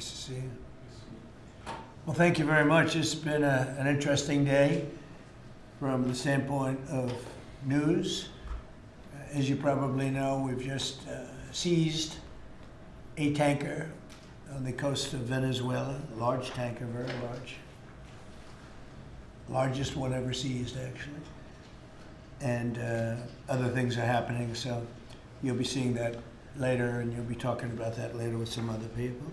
Nice to see you. Well, thank you very much. It's been an interesting day from the standpoint of news. As you probably know, we've just seized a tanker on the coast of Venezuela, a large tanker, very large. Largest one ever seized, actually. And other things are happening, so you'll be seeing that later, and you'll be talking about that later with some other people.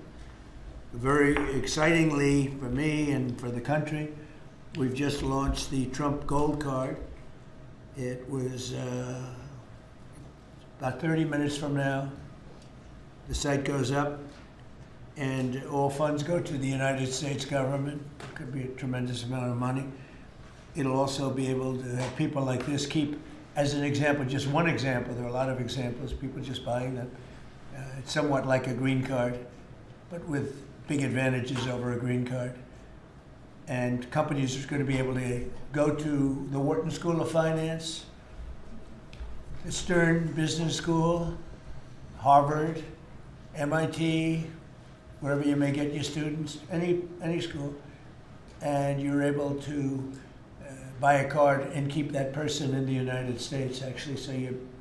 Very excitingly for me and for the country, we've just launched the Trump Gold Card. It was about 30 minutes from now. The site goes up, and all funds go to the United States government. It could be a tremendous amount of money. It'll also be able to have people like this keep, as an example, just one example, there are a lot of examples, people just buying them. It's somewhat like a green card, but with big advantages over a green card. And companies are going to be able to go to the Wharton School of Finance, the Stern Business School, Harvard, MIT, wherever you may get your students, any school, and you're able to buy a card and keep that person in the United States, actually, so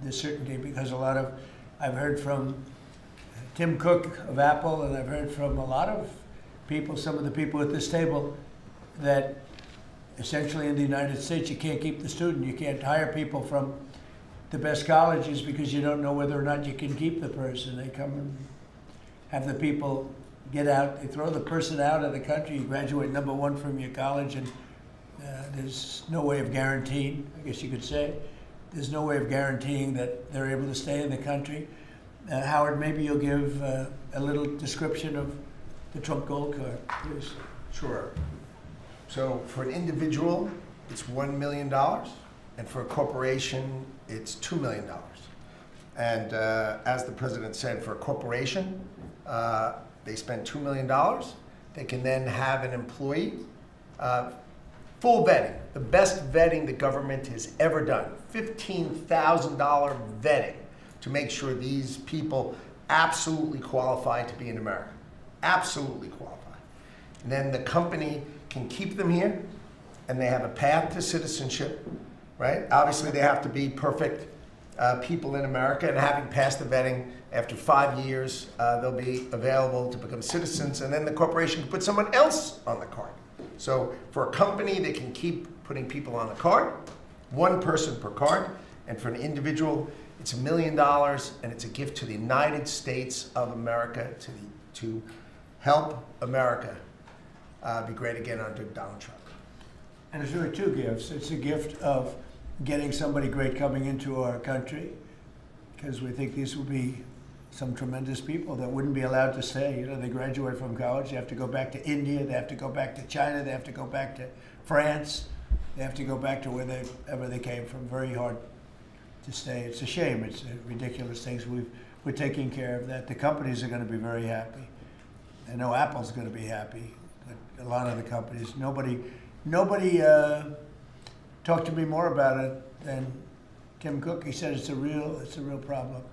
there's certainty, because I've heard from Tim Cook of Apple, and I've heard from a lot of people, some of the people at this table, that essentially in the United States you can't keep the student. You can't hire people from the best colleges because you don't know whether or not you can keep the person. They come and have the people get out, they throw the person out of the country, you graduate number one from your college, and there's no way of guaranteeing, I guess you could say, there's no way of guaranteeing that they're able to stay in the country. Howard, maybe you'll give a little description of the Trump Gold Card, please. Sure. So for an individual, it's $1 million, and for a corporation, it's $2 million. And as the president said, for a corporation, they spend $2 million. They can then have an employee, full vetting, the best vetting the government has ever done, $15,000 vetting to make sure these people absolutely qualify to be in America, absolutely qualify. And then the company can keep them here, and they have a path to citizenship, right? Obviously, they have to be perfect people in America, and having passed the vetting, after 5 years, they'll be available to become citizens, and then the corporation can put someone else on the card. So for a company, they can keep putting people on the card, one person per card, and for an individual, it's $1 million, and it's a gift to the United States of America to help America be great again under Donald Trump. And it's really two gifts. It's a gift of getting somebody great coming into our country, because we think these will be some tremendous people that wouldn't be allowed to stay. You know, they graduate from college, they have to go back to India, they have to go back to China, they have to go back to France, they have to go back to wherever they came from. Very hard to stay. It's a shame. It's ridiculous things. We're taking care of that. The companies are going to be very happy. I know Apple's going to be happy, but a lot of the companies, nobody talked to me more about it than Tim Cook. He said it's a real problem,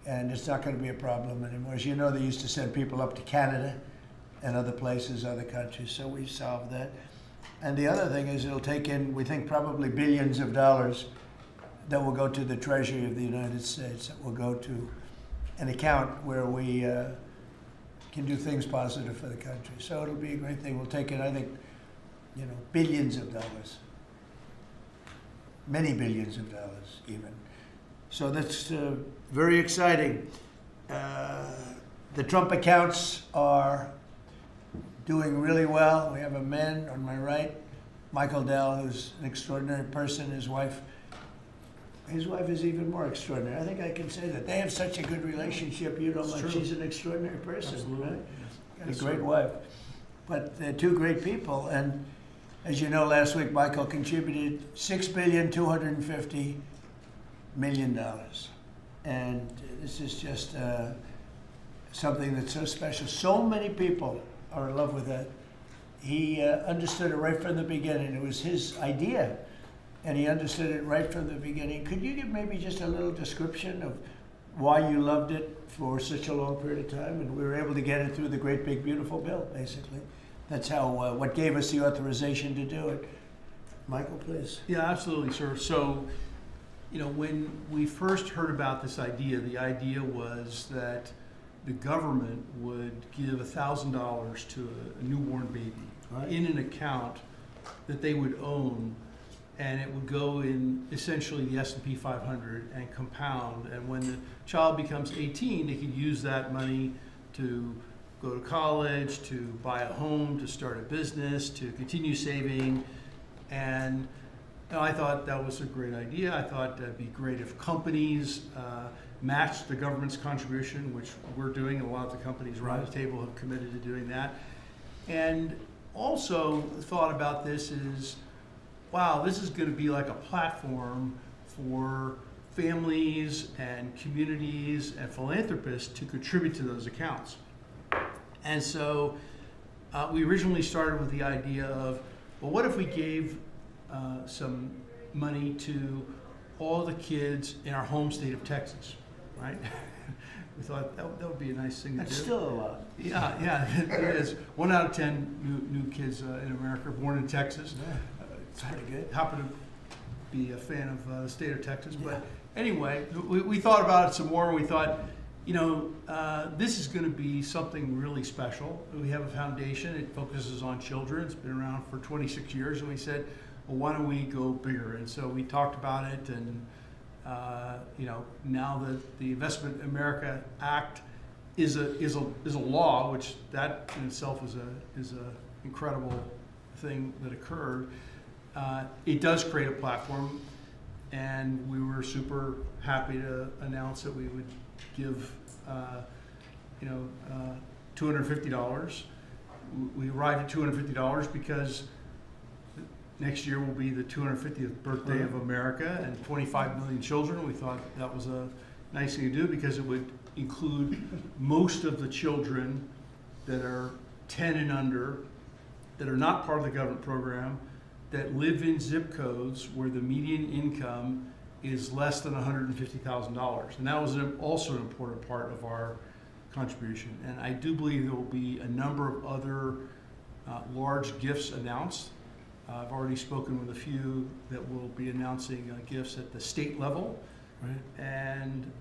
and it's not going to be a problem anymore. As you know, they used to send people up to Canada and other places, other countries, so we've solved that. And the other thing is it'll take in, we think, probably billions of dollars that will go to the Treasury of the United States, that will go to an account where we can do things positive for the country. So it'll be a great thing. We'll take in, I think, billions of dollars. Many billions of dollars, even. So that's very exciting. The Trump accounts are doing really well. We have a man on my right, Michael Dell, who's an extraordinary person. His wife is even more extraordinary. I think I can say that. They have such a good relationship. You know, like she's an extraordinary person. Absolutely. Right? Got a great wife. But they're two great people. And as you know, last week Michael contributed $6,250,000,000. And this is just something that's so special. So many people are in love with that. He understood it right from the beginning. It was his idea, and he understood it right from the beginning. Could you give maybe just a little description of why you loved it for such a long period of time, and we were able to get it through the great big beautiful bill, basically. That's how, what gave us the authorization to do it. Michael, please. Yeah, absolutely, sir. So, when we first heard about this idea, the idea was that the government would give $1,000 to a newborn baby Right. in an account that they would own, and it would go in essentially the S&P 500 and compound. And when the child becomes 18, they could use that money to go to college, to buy a home, to start a business, to continue saving. And I thought that was a great idea. I thought it'd be great if companies matched the government's contribution, which we're doing, and a lot of the companies around the table have committed to doing that. And also thought about this is, wow, this is going to be like a platform for families and communities and philanthropists to contribute to those accounts. And so we originally started with the idea of, well, what if we gave some money to all the kids in our home state of Texas, right? We thought that would be a nice thing to do. That's still a lot. Yeah, it is. 1 out of 10 new kids in America are born in Texas. Yeah, it's pretty good. Happen to be a fan of the state of Texas. Yeah. But anyway, we thought about it some more, and we thought, this is going to be something really special. We have a foundation. It focuses on children. It's been around for 26 years, and we said, well, why don't we go bigger? And so we talked about it, and now that the Investment America Act is a law, which that in itself is a incredible thing that occurred. It does create a platform, and we were super happy to announce that we would give $250. We arrived at $250 because next year will be the 250th birthday of America and 25 million children. We thought that was a nice thing to do because it would include most of the children that are 10 and under, that are not part of the government program, that live in zip codes where the median income is less than $150,000. And that was also an important part of our contribution. And I do believe there will be a number of other large gifts announced. I've already spoken with a few that will be announcing gifts at the state level, Right. and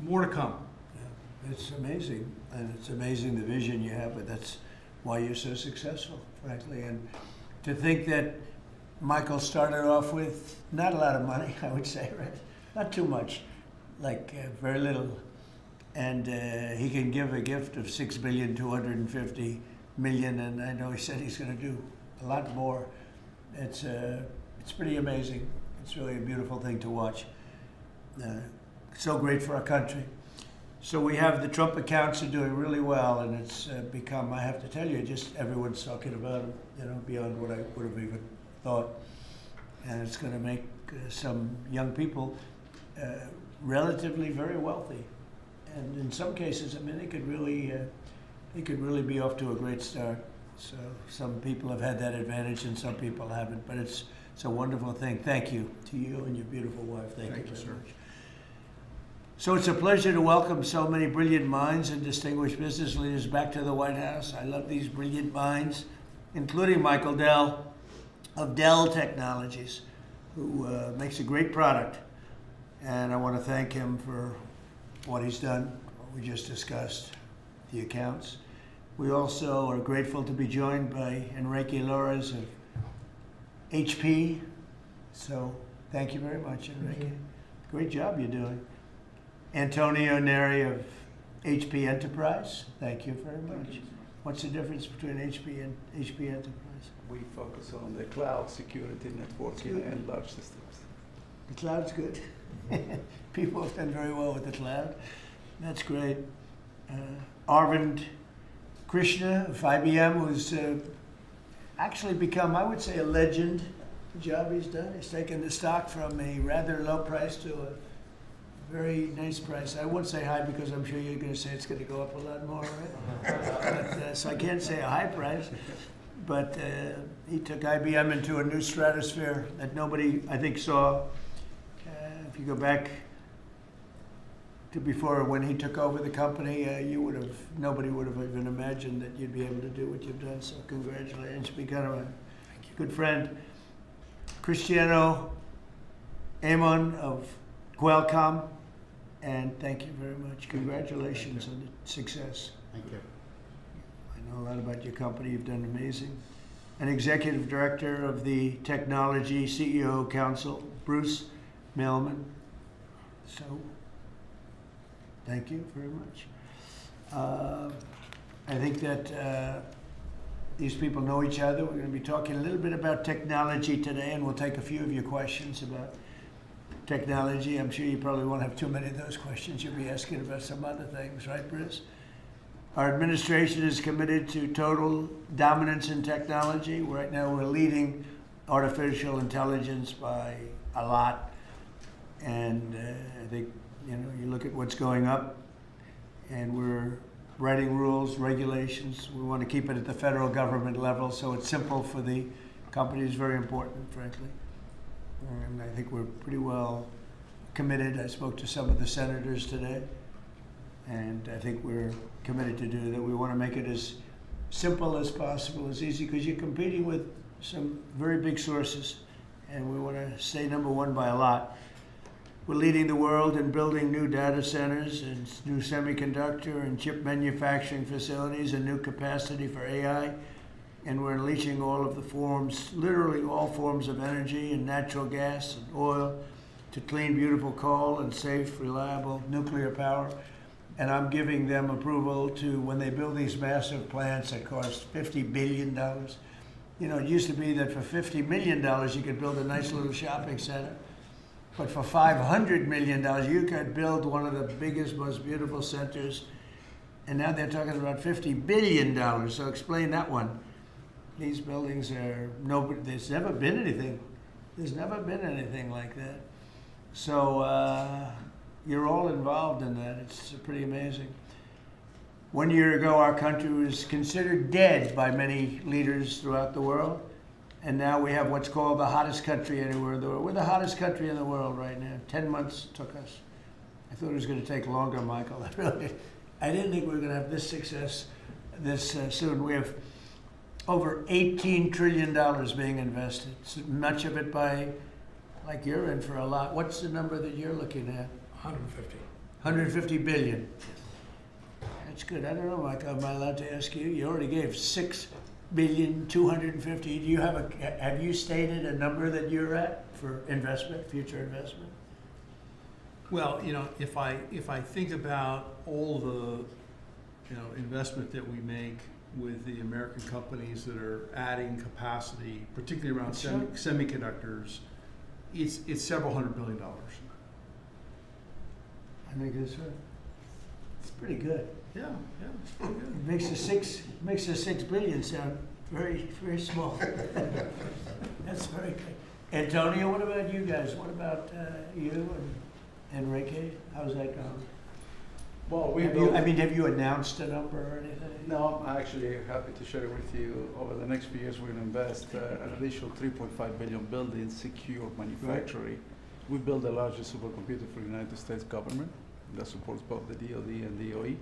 more to come. Yeah. It's amazing, and it's amazing the vision you have, but that's why you're so successful, frankly. And to think that Michael started off with not a lot of money, I would say, right? Not too much, like very little. And he can give a gift of $6,250,000,000, and I know he said he's going to do a lot more. It's pretty amazing. It's really a beautiful thing to watch. So great for our country. So we have the Trump accounts are doing really well, and it's become, I have to tell you, just everyone's talking about them, beyond what I would have even thought. And it's going to make some young people relatively very wealthy. And in some cases, they could really be off to a great start. So some people have had that advantage and some people haven't, but it's a wonderful thing. Thank you to you and your beautiful wife. Thank you sir. very much. So it's a pleasure to welcome so many brilliant minds and distinguished business leaders back to the White House. I love these brilliant minds, including Michael Dell of Dell Technologies, who makes a great product. And I want to thank him for what he's done, what we just discussed, the accounts. We also are grateful to be joined by Enrique Lores of HP. So thank you very much, Enrique. Great job you're doing. Antonio Neri of HP Enterprise. Thank you very much. What's the difference between HP and HP Enterprise? We focus on the cloud security, networking, and large systems. The cloud's good. People have done very well with the cloud. That's great. Arvind Krishna of IBM, who's actually become, I would say, a legend. The job he's done. He's taken the stock from a rather low price to a very nice price. I won't say high because I'm sure you're going to say it's going to go up a lot more, right? So I can't say a high price. But he took IBM into a new stratosphere that nobody, I think, saw. If you go back before, when he took over the company, nobody would have even imagined that you'd be able to do what you've done. So congratulations. You've become a good friend. Cristiano Amon of Qualcomm, and thank you very much. Congratulations on the success. Thank you. I know a lot about your company. You've done amazing. And Executive Director of the Technology CEO Council, Bruce Mailman. So, thank you very much. I think that these people know each other. We're going to be talking a little bit about technology today, and we'll take a few of your questions about technology. I'm sure you probably won't have too many of those questions. You'll be asking about some other things, right, Bruce? Our administration is committed to total dominance in technology. Right now, we're leading artificial intelligence by a lot. And I think, you look at what's going up, and we're writing rules, regulations. We want to keep it at the federal government level, so it's simple for the companies, very important, frankly. And I think we're pretty well committed. I spoke to some of the senators today, and I think we're committed to do that. We want to make it as simple as possible, as easy, because you're competing with some very big sources, and we want to stay number one by a lot. We're leading the world in building new data centers and new semiconductor and chip manufacturing facilities and new capacity for AI. And we're unleashing all of the forms, literally all forms of energy and natural gas and oil to clean, beautiful coal and safe, reliable nuclear power. And I'm giving them approval to, when they build these massive plants that cost $50 billion. It used to be that for $50 million you could build a nice little shopping center. But for $500 million, you could build one of the biggest, most beautiful centers. And now they're talking about $50 billion. So explain that one. These buildings are there's never been anything. There's never been anything like that. So you're all involved in that. It's pretty amazing. 1 year ago, our country was considered dead by many leaders throughout the world. And now we have what's called the hottest country anywhere in the world. We're the hottest country in the world right now. 10 months took us. I thought it was going to take longer, Michael. I didn't think we were going to have this success this soon. We have over $18 trillion being invested. So much of it by, like you're in for a lot. What's the number that you're looking at? 150. 150 billion. That's good. I don't know, Michael. Am I allowed to ask you? You already gave 6,250,000,000. Do you have you stated a number that you're at for investment, future investment? Well, if I think about all the, investment that we make with the American companies that are adding capacity, particularly around semiconductors, it's several $100 billion. I think that's right. It's pretty good. Yeah, it's pretty good. It makes the 6 billion sound very, very small. That's very good. Antonio, what about you guys? What about you and Enrique? How's that going? Well, have you announced a number or anything? No, I'm actually happy to share with you. Over the next few years, we're going to invest an additional $3.5 billion building secure manufacturing. Right. We build the largest supercomputer for the United States government that supports both the DoD and DOE.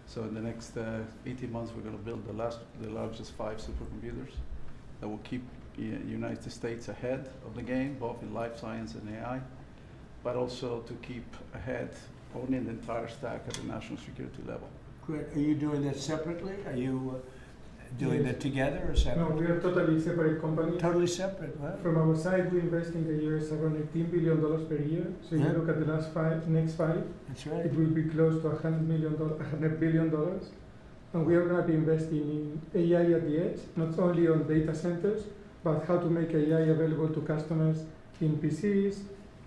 So in the next 18 months, we're going to build the largest 5 supercomputers that will keep the United States ahead of the game, both in life science and AI, but also to keep ahead owning the entire stack at the national security level. Great. Are you doing that separately? Are you doing that together or No, separately? we are totally separate companies. Totally separate, huh? From our side, we invest in the US around $18 billion per year. So if Yeah. you look at the next 5, That's right. it will be close to $100 billion. And we are going to be investing in AI at the edge, not only on data centers, but how to make AI available to customers in PCs,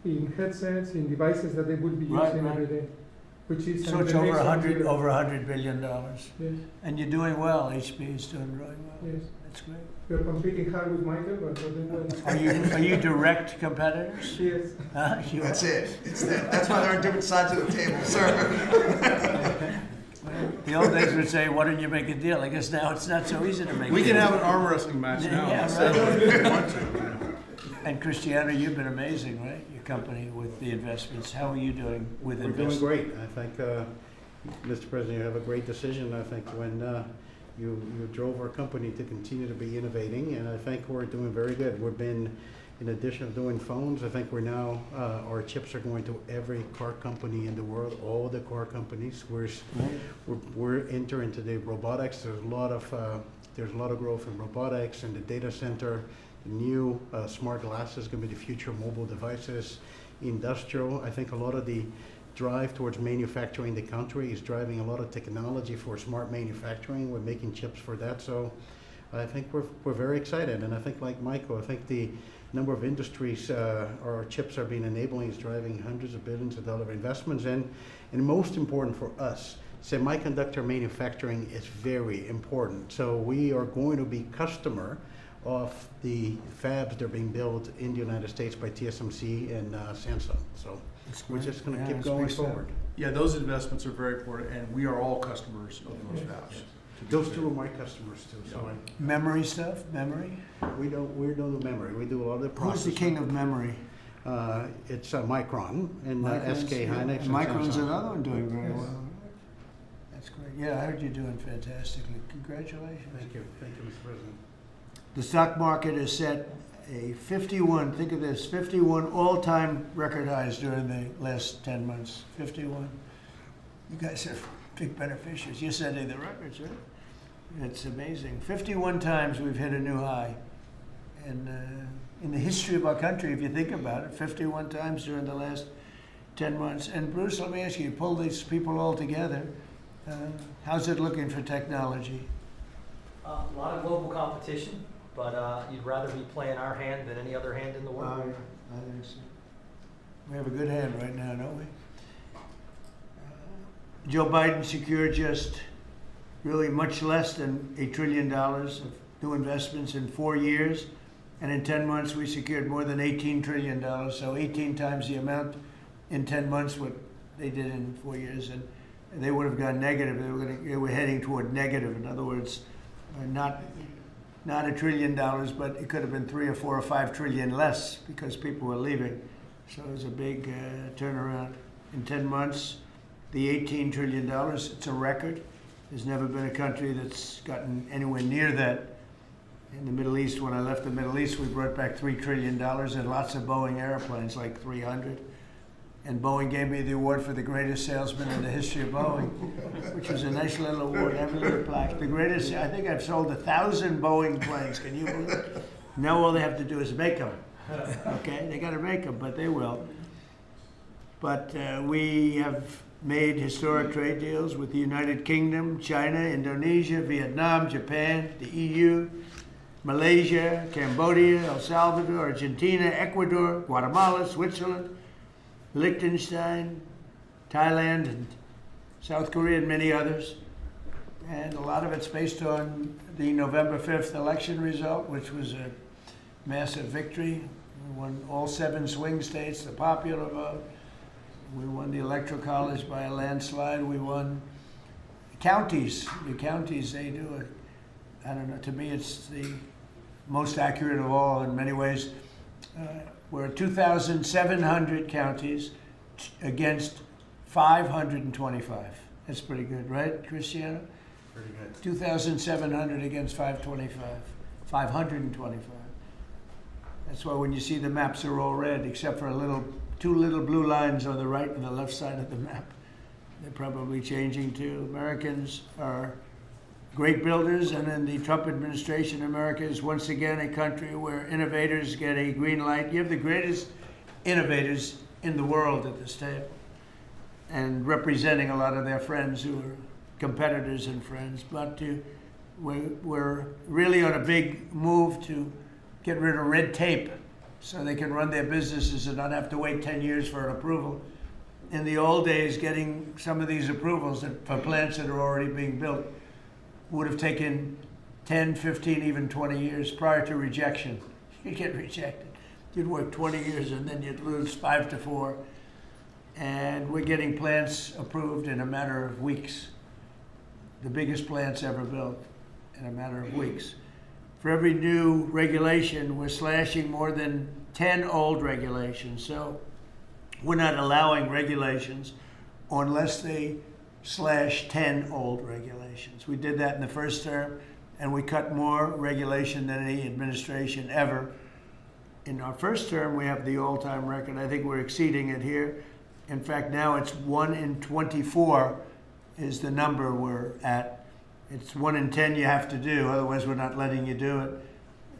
in headsets, in devices that they would be using every day. Which is So it's over $100 billion. Yes, And you're doing well. HP is doing really well. yes. That's great. We are competing hard with Michael, but we're doing well. Are you direct competitors? Yes. You That's are. it. That's why they're on different sides of the table, sir. The old days would say, why don't you make a deal? I guess now it's not so easy to make a We deal. can have an arm wrestling match now. Yeah, instead of- And Cristiano, you've been amazing, right? Your company with the investments. How are you doing with We're doing investments? great. I think, Mr. President, you have a great decision. I think when you drove our company to continue to be innovating, and I think we're doing very good. We've been, in addition to doing phones, I think we're now, our chips are going to every car company in the world, all the car companies. We're entering into the robotics. There's a lot of growth in robotics and the data center. New smart glasses going to be the future of mobile devices. Industrial, I think a lot of the drive towards manufacturing the country is driving a lot of technology for smart manufacturing. We're making chips for that. So I think we're very excited. And I think, like Michael, I think the number of industries our chips are being enabling is driving hundreds of billions of dollars investments. And most important for us, semiconductor manufacturing is very important. So we are going to be customer of the fabs that are being built in the United States by TSMC and Samsung. So we're just going to keep going forward. Yeah, those investments are very important, and we are all customers of those fabs. Those two are my customers too. So Memory stuff? Memory? we don't do memory. We do a lot of the processing. Who's the king of memory? It's Micron and Micron's- SK yeah. Hynix. And Micron's Samsung. another one doing very Yes. well. That's great. Yeah, I heard you're doing fantastically. Congratulations. Thank you, Mr. President. The stock market has set a 51, think of this, 51 all-time record highs during the last 10 months. 51. You guys are big beneficiaries. You're setting the records, right? It's amazing. 51 times we've hit a new high. And in the history of our country, if you think about it, 51 times during the last 10 months. And Bruce, let me ask you, pull these people all together. How's it looking for technology? A lot of global competition, but you'd rather be playing our hand than any other hand in the world. I think so. We have a good hand right now, don't we? Joe Biden secured just really much less than $1 trillion of new investments in 4 years. And in 10 months, we secured more than $18 trillion. So 18 times the amount in 10 months what they did in 4 years. And they would have gone negative. They were heading toward negative. In other words, not $1 trillion, but it could have been 3 or 4 or 5 trillion less because people were leaving. So it was a big turnaround. In 10 months, the $18 trillion, it's a record. There's never been a country that's gotten anywhere near that. In the Middle East, when I left the Middle East, we brought back $3 trillion and lots of Boeing airplanes, like 300. And Boeing gave me the award for the greatest salesman in the history of Boeing, which was a nice little award. I have a little plaque. The greatest, I think I've sold 1,000 Boeing planes. Can you believe it? Now all they have to do is make them. Okay, they got to make them, but they will. But we have made historic trade deals with the United Kingdom, China, Indonesia, Vietnam, Japan, the EU, Malaysia, Cambodia, El Salvador, Argentina, Ecuador, Guatemala, Switzerland, Liechtenstein, Thailand, and South Korea, and many others. And a lot of it's based on the November 5th election result, which was a massive victory. We won all 7 swing states, the popular vote. We won the Electoral College by a landslide. We won counties. The counties, they do it. I don't know, to me it's the most accurate of all in many ways. We're 2,700 counties against 525. That's pretty good, right, Cristiano? Pretty good. 2,700 against 525. 525. That's why when you see the maps are all red, except for two little blue lines on the right and the left side of the map. They're probably changing too. Americans are great builders, and in the Trump administration, America is once again a country where innovators get a green light. You have the greatest innovators in the world at this table, and representing a lot of their friends who are competitors and friends. But we're really on a big move to get rid of red tape so they can run their businesses and not have to wait 10 years for an approval. In the old days, getting some of these approvals for plants that are already being built would have taken 10, 15, even 20 years prior to rejection. You'd get rejected. You'd work 20 years and then you'd lose 5 to 4. And we're getting plants approved in a matter of weeks. The biggest plants ever built in a matter of weeks. For every new regulation, we're slashing more than 10 old regulations. So we're not allowing regulations unless they slash 10 old regulations. We did that in the first term, and we cut more regulation than any administration ever. In our first term, we have the all-time record. I think we're exceeding it here. In fact, now it's 1 in 24 is the number we're at. It's 1 in 10 you have to do, otherwise we're not letting you do it.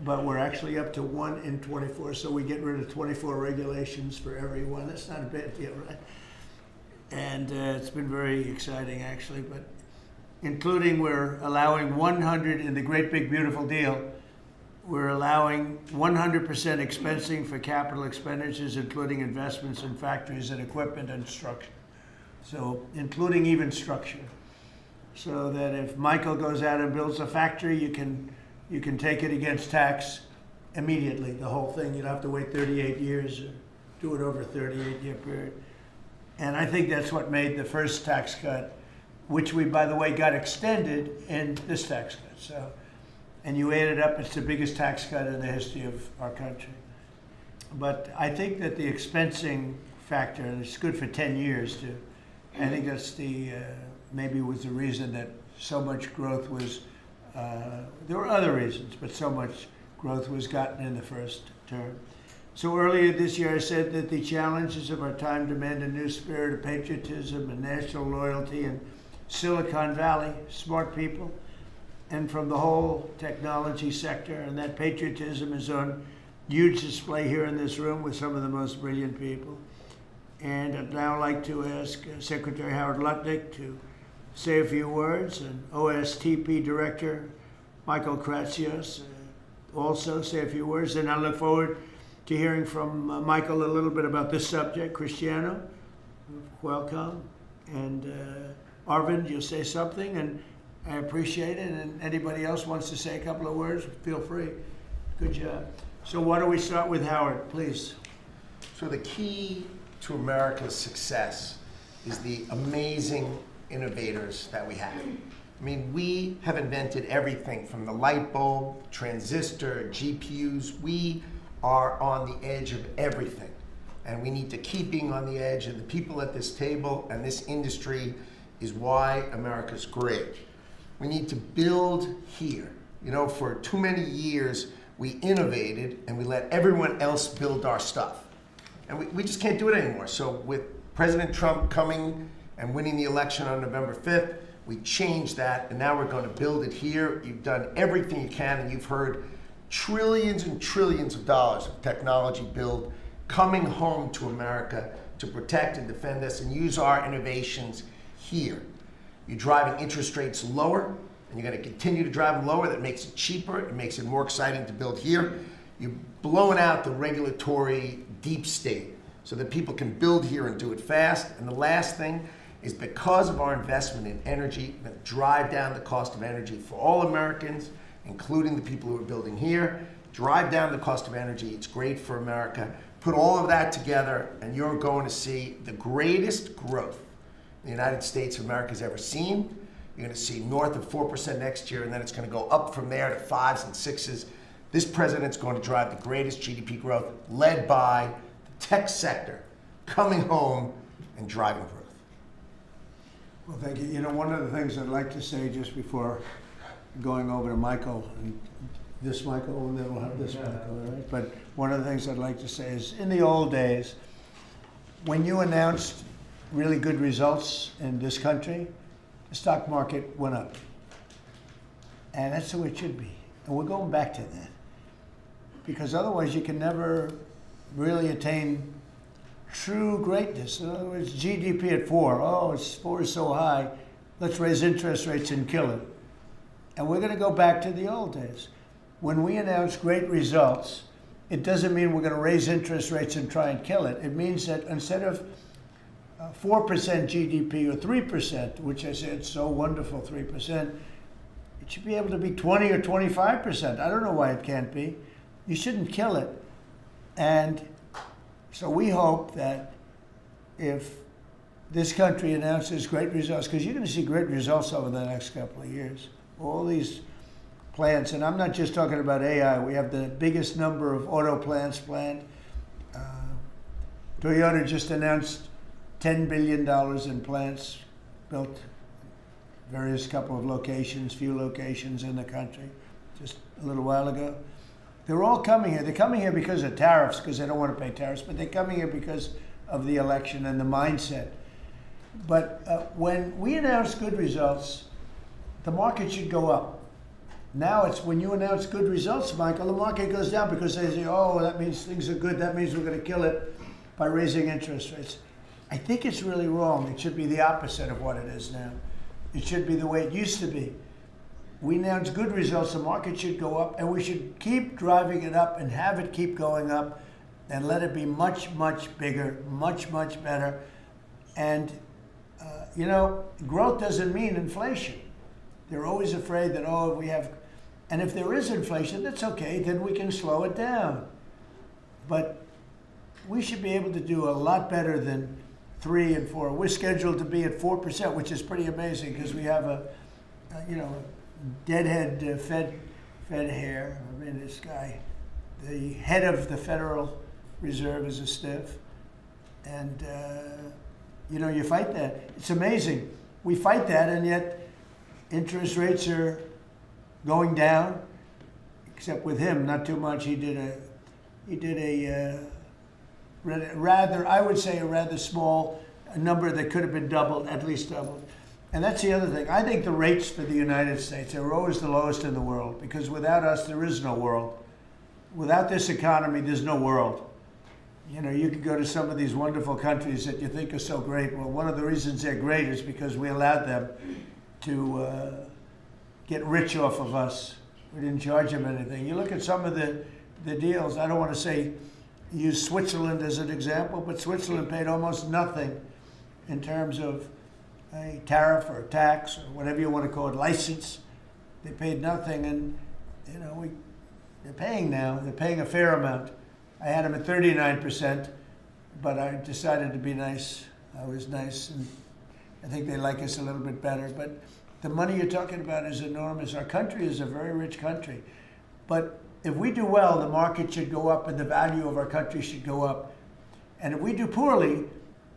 But we're actually up to 1 in 24, so we get rid of 24 regulations for every one. That's not a bad deal, right? And it's been very exciting, actually. But including, we're allowing 100 in the great big beautiful deal. We're allowing 100% expensing for capital expenditures, including investments in factories and equipment and structure. So including even structure. So that if Michael goes out and builds a factory, you can take it against tax immediately, the whole thing. You don't have to wait 38 years or do it over a 38-year period. And I think that's what made the first tax cut, which we, by the way, got extended in this tax cut. So, and you add it up, it's the biggest tax cut in the history of our country. But I think that the expensing factor, and it's good for 10 years too, I think that's the, maybe was the reason that so much growth was, there were other reasons, but so much growth was gotten in the first term. So earlier this year I said that the challenges of our time demand a new spirit of patriotism and national loyalty in Silicon Valley, smart people, and from the whole technology sector, and that patriotism is on huge display here in this room with some of the most brilliant people. And I'd now like to ask Secretary Howard Lutnick to say a few words, and OSTP Director Michael Kratsios also say a few words. And I look forward to hearing from Michael a little bit about this subject. Cristiano, welcome. And Arvind, you'll say something, and I appreciate it. And anybody else wants to say a couple of words, feel free. Good job. So why don't we start with Howard, please? So the key to America's success is the amazing innovators that we have. I mean, we have invented everything from the light bulb, transistor, GPUs. We are on the edge of everything. And we need to keep being on the edge. And the people at this table and this industry is why America's great. We need to build here. You know, for too many years, we innovated and we let everyone else build our stuff. And we just can't do it anymore. So with President Trump coming and winning the election on November 5th, we changed that, and now we're going to build it here. You've done everything you can, and you've heard trillions and trillions of dollars of technology build coming home to America to protect and defend us and use our innovations here. You're driving interest rates lower, and you're going to continue to drive them lower. That makes it cheaper. It makes it more exciting to build here. You're blowing out the regulatory deep state so that people can build here and do it fast. And the last thing is, because of our investment in energy, that drive down the cost of energy for all Americans, including the people who are building here. Drive down the cost of energy. It's great for America. Put all of that together, and you're going to see the greatest growth the United States of America has ever seen. You're going to see north of 4% next year, and then it's going to go up from there to 5s and 6s. This president's going to drive the greatest GDP growth, led by the tech sector coming home and driving growth. Well, thank you. You know, one of the things I'd like to say just before going over to Michael, and this Michael, and then we'll have this Michael, all right? But one of the things I'd like to say is, in the old days, when you announced really good results in this country, the stock market went up. And that's the way it should be. And we're going back to that. Because otherwise you can never really attain true greatness. In other words, GDP at 4. Oh, 4 is so high. Let's raise interest rates and kill it. And we're going to go back to the old days. When we announce great results, it doesn't mean we're going to raise interest rates and try and kill it. It means that instead of 4% GDP or 3%, which I said so wonderful, 3%, it should be able to be 20 or 25%. I don't know why it can't be. You shouldn't kill it. And so we hope that if this country announces great results, because you're going to see great results over the next couple of years, all these plants, and I'm not just talking about AI. We have the biggest number of auto plants planned. Toyota just announced $10 billion in plants built, various couple of locations, few locations in the country, just a little while ago. They're all coming here. They're coming here because of tariffs, because they don't want to pay tariffs, but they're coming here because of the election and the mindset. But when we announce good results, the market should go up. Now it's when you announce good results, Michael, the market goes down because they say, oh, that means things are good. That means we're going to kill it by raising interest rates. I think it's really wrong. It should be the opposite of what it is now. It should be the way it used to be. We announce good results, the market should go up, and we should keep driving it up and have it keep going up and let it be much, much bigger, much, much better. And, you know, growth doesn't mean inflation. They're always afraid that, oh, we have, and if there is inflation, that's okay, then we can slow it down. But we should be able to do a lot better than 3 and 4. We're scheduled to be at 4%, which is pretty amazing because we have a you know, deadhead Fed hair. I mean, this guy, the head of the Federal Reserve is a stiff. And, you know, you fight that. It's amazing. We fight that, and yet interest rates are going down, except with him, not too much. He did a rather, I would say, a rather small number that could have been doubled, at least doubled. And that's the other thing. I think the rates for the United States are always the lowest in the world, because without us, there is no world. Without this economy, there's no world. You know, you could go to some of these wonderful countries that you think are so great. Well, one of the reasons they're great is because we allowed them to get rich off of us. We didn't charge them anything. You look at some of the deals. I don't want to say use Switzerland as an example, but Switzerland paid almost nothing in terms of a tariff or a tax or whatever you want to call it, license. They paid nothing, and you know they're paying now. They're paying a fair amount. I had them at 39%, but I decided to be nice. I was nice, and I think they like us a little bit better. But the money you're talking about is enormous. Our country is a very rich country, but if we do well, the market should go up and the value of our country should go up. And if we do poorly,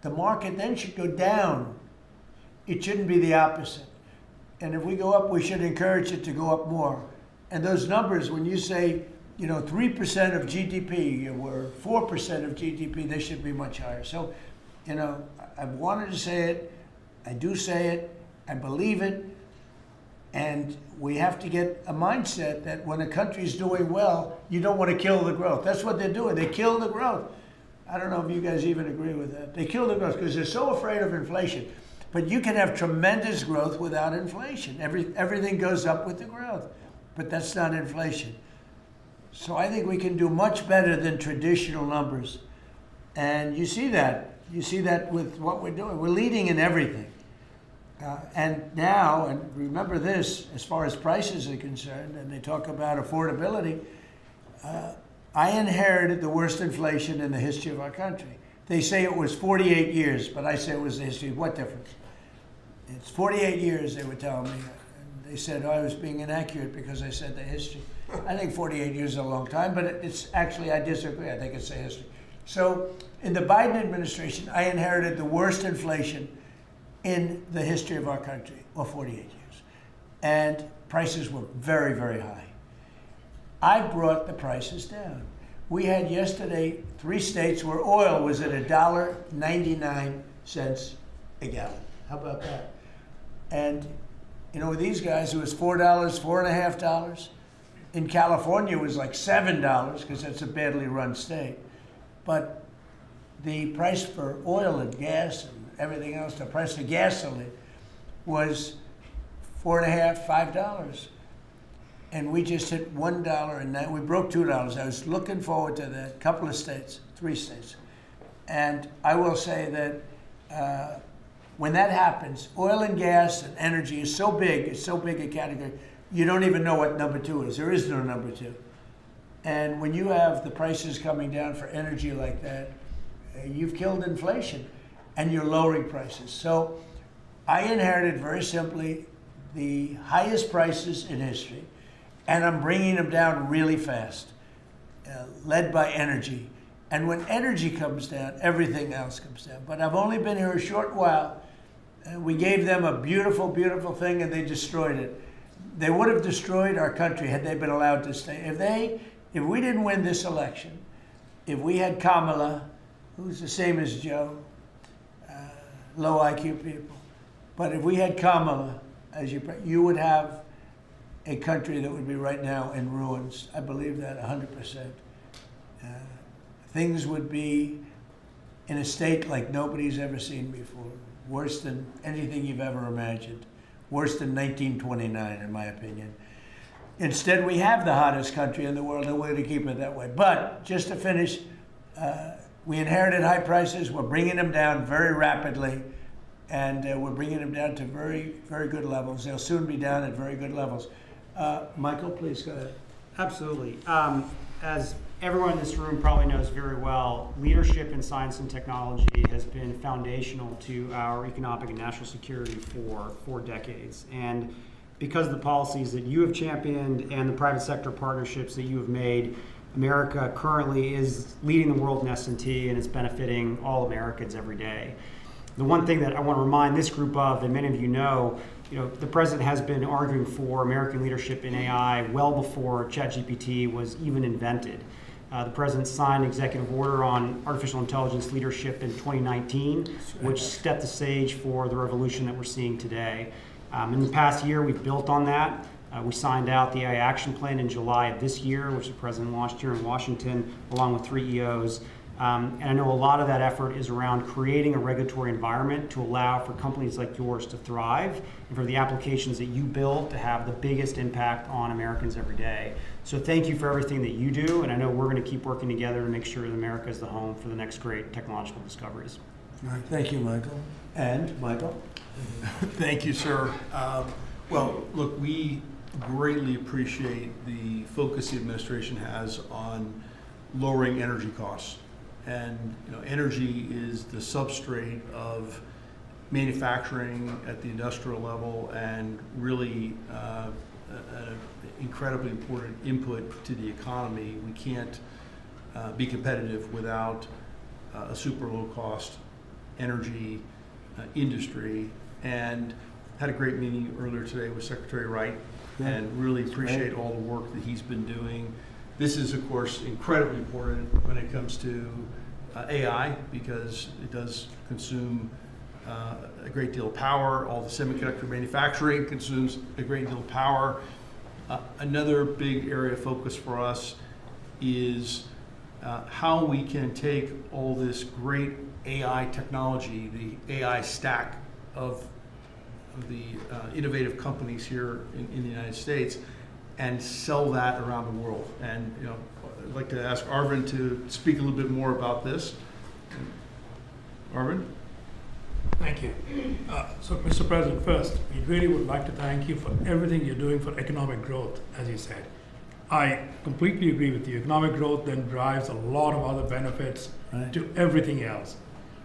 the market then should go down. It shouldn't be the opposite. And if we go up, we should encourage it to go up more. And those numbers, when you say, you know, 3% of GDP or 4% of GDP, they should be much higher. So, you know, I've wanted to say it. I do say it. I believe it. And we have to get a mindset that when a country's doing well, you don't want to kill the growth. That's what they're doing. They kill the growth. I don't know if you guys even agree with that. They kill the growth because they're so afraid of inflation. But you can have tremendous growth without inflation. Everything goes up with the growth, but that's not inflation. So I think we can do much better than traditional numbers. And you see that. You see that with what we're doing. We're leading in everything. And now, and remember this, as far as prices are concerned, and they talk about affordability, I inherited the worst inflation in the history of our country. They say it was 48 years, but I say it was the history. What difference? It's 48 years, they were telling me. And they said, oh, I was being inaccurate because I said the history. I think 48 years is a long time, but it's actually, I disagree. I think it's the history. So in the Biden administration, I inherited the worst inflation in the history of our country, well, 48 years. And prices were very, very high. I brought the prices down. We had yesterday 3 states where oil was at $1.99 a gallon. How about that? And, you know, with these guys, it was $4, $4.50. In California, it was like $7 because that's a badly run state. But the price for oil and gas and everything else, the price of gasoline was $4.50, $5. And we just hit $1, and we broke $2. I was looking forward to that. Couple of states, 3 states. And I will say that when that happens, oil and gas and energy is so big, it's so big a category, you don't even know what number 2 is. There is no number 2. And when you have the prices coming down for energy like that, you've killed inflation and you're lowering prices. So I inherited, very simply, the highest prices in history, and I'm bringing them down really fast, led by energy. And when energy comes down, everything else comes down. But I've only been here a short while. We gave them a beautiful, beautiful thing, and they destroyed it. They would have destroyed our country had they been allowed to stay. If we didn't win this election, if we had Kamala, who's the same as Joe, low IQ people, but if we had Kamala, you would have a country that would be right now in ruins. I believe that 100%. Things would be in a state like nobody's ever seen before. Worse than anything you've ever imagined. Worse than 1929, in my opinion. Instead, we have the hottest country in the world, and we're going to keep it that way. But just to finish, we inherited high prices. We're bringing them down very rapidly, and we're bringing them down to very, very good levels. They'll soon be down at very good levels. Michael, please go ahead. Absolutely. As everyone in this room probably knows very well, leadership in science and technology has been foundational to our economic and national security for decades. And because of the policies that you have championed and the private sector partnerships that you have made, America currently is leading the world in S&T, and it's benefiting all Americans every day. The one thing that I want to remind this group of, and many of you know, the president has been arguing for American leadership in AI well before ChatGPT was even invented. The president signed an executive order on artificial intelligence leadership in 2019, which set the stage for the revolution that we're seeing today. In the past year, we've built on that. We signed out the AI Action Plan in July of this year, which the president launched here in Washington, along with 3 EOs. And I know a lot of that effort is around creating a regulatory environment to allow for companies like yours to thrive and for the applications that you build to have the biggest impact on Americans every day. So thank you for everything that you do, and I know we're going to keep working together to make sure that America is the home for the next great technological discoveries. All right, thank you, Michael. And Michael? Thank you, sir. Well, look, we greatly appreciate the focus the administration has on lowering energy costs. And energy is the substrate of manufacturing at the industrial level, and really an incredibly important input to the economy. We can't be competitive without a super low cost energy industry. And had a great meeting earlier today with Secretary Wright, and really appreciate all the work that he's been doing. This is, of course, incredibly important when it comes to AI, because it does consume a great deal of power. All the semiconductor manufacturing consumes a great deal of power. Another big area of focus for us is how we can take all this great AI technology, the AI stack of the innovative companies here in the United States, and sell that around the world. And I'd like to ask Arvind to speak a little bit more about this. Arvind? Thank you. So, Mr. President, first, we really would like to thank you for everything you're doing for economic growth, as you said. I completely agree with you. Economic growth then drives a lot of other benefits to everything else.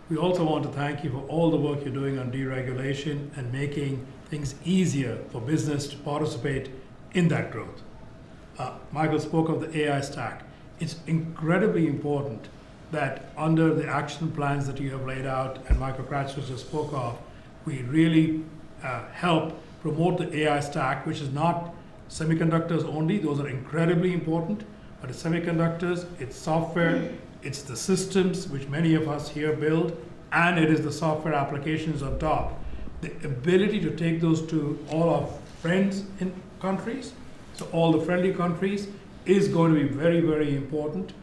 We also want to thank you for all the work you're doing on deregulation and making things easier for business to participate in that growth. Michael spoke of the AI stack. It's incredibly important that under the action plans that you have laid out and Michael Kratzer just spoke of, we really help promote the AI stack, which is not semiconductors only. Those are incredibly important, but it's semiconductors, it's software, it's the systems which many of us here build, and it is the software applications on top. The ability to take those to all our friends in countries, so all the friendly countries, is going to be very, very important.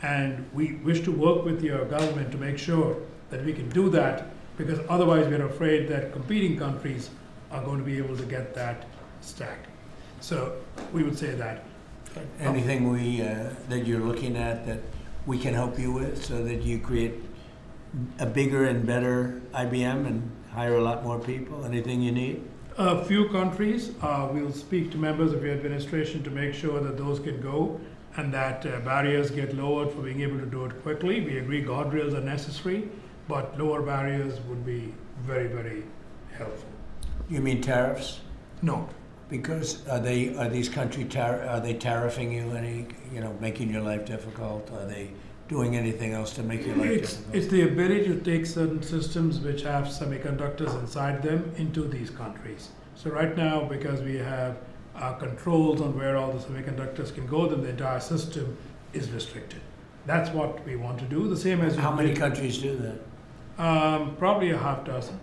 And we wish to work with your government to make sure that we can do that, because otherwise we're afraid that competing countries are going to be able to get that stack. So we would say that. Anything that you're looking at that we can help you with so that you create a bigger and better IBM and hire a lot more people? Anything you need? A few countries, we'll speak to members of your administration to make sure that those can go and that barriers get lowered for being able to do it quickly. We agree guardrails are necessary, but lower barriers would be very, very helpful. You mean tariffs? No. Because are these countries are they tariffing you? Any making your life difficult? Are they doing anything else to make your life difficult. It's the ability to take certain systems which have semiconductors inside them into these countries. So right now, because we have controls on where all the semiconductors can go, then the entire system is restricted. That's what we want to do, the same as. How many countries do that? Probably a half dozen.